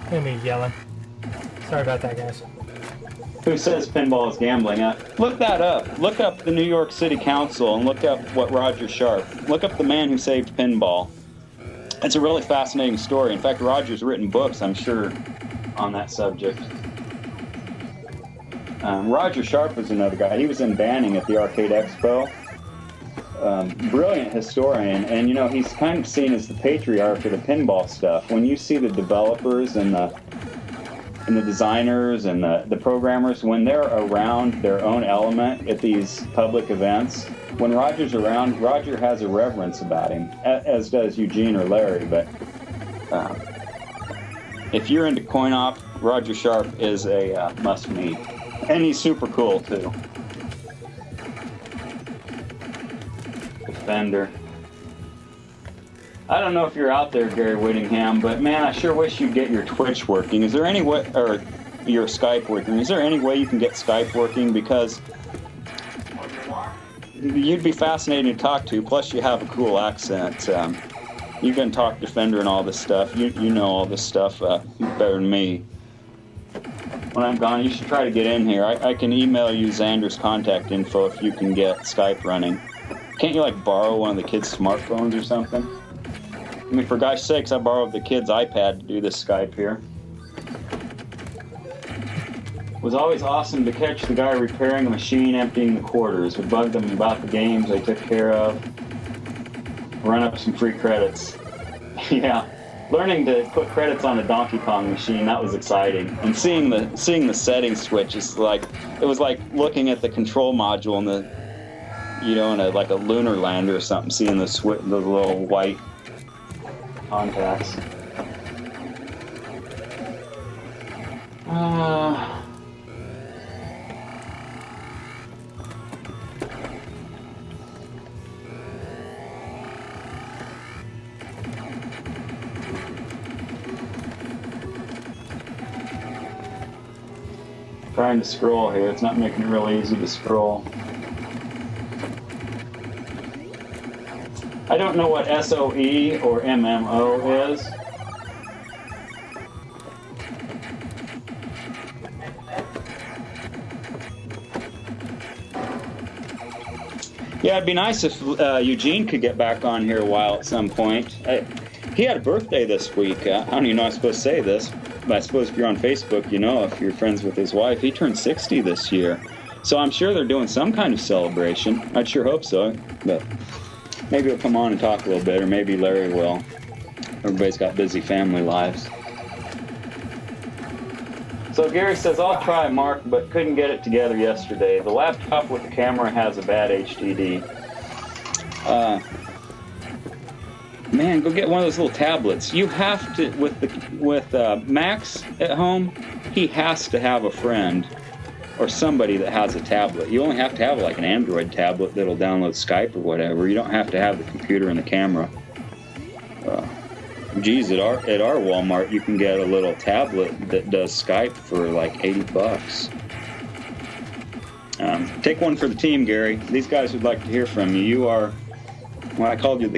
Look at me yelling. Sorry about that, guys. Who says pinball is gambling? Look that up. Look up the New York City Council and look up what Roger Sharp. Look up the man who saved pinball. It's a really fascinating story. In fact, Roger's written books, I'm sure, on that subject. Roger Sharp was another guy. He was in Banning at the Arcade Expo. Brilliant historian, and he's kind of seen as the patriarch of the pinball stuff. When you see the developers and the designers and the programmers, when they're around their own element at these public events, when Roger's around, Roger has a reverence about him, as does Eugene or Larry. But if you're into coin-op, Roger Sharp is a must-meet. And he's super cool, too. Defender. I don't know if you're out there, Gary Whittingham, but man, I sure wish you'd get your Twitch working. Is there any way, or your Skype working? Is there any way you can get Skype working? Because you'd be fascinating to talk to, plus you have a cool accent. You can talk Defender and all this stuff. You know all this stuff better than me. When I'm gone, you should try to get in here. I can email you Xander's contact info if you can get Skype running. Can't you, borrow one of the kids' smartphones or something? I mean, for gosh sakes, I borrowed the kid's iPad to do this Skype here. It was always awesome to catch the guy repairing a machine, emptying the quarters. We bugged them about the games they took care of. Run up some free credits. Yeah. learning to put credits on a Donkey Kong machine, that was exciting. And seeing the settings switch is like, it was like looking at the control module in the, you know, in like a lunar lander or something, seeing the little white contacts. Trying to scroll here, it's not making it real easy to scroll. I don't know what SOE or MMO is. Yeah, it'd be nice if Eugene could get back on here a while at some point. He had a birthday this week. I don't even know I'm supposed to say this, but I suppose if you're on Facebook, you know, if you're friends with his wife, he turned 60 this year. So I'm sure they're doing some kind of celebration. I'd sure hope so. But maybe he'll come on and talk a little bit, or maybe Larry will. Everybody's got busy family lives. So Gary says, I'll try, Mark, but couldn't get it together yesterday. The laptop with the camera has a bad HDD. Man, go get one of those little tablets. You have to, with Max at home, he has to have a friend or somebody that has a tablet. You only have to have like an Android tablet that'll download Skype or whatever. You don't have to have the computer and the camera. Geez, at our Walmart, you can get a little tablet that does Skype for like $80. Take one for the team, Gary. These guys would like to hear from you. You are, well, I called you the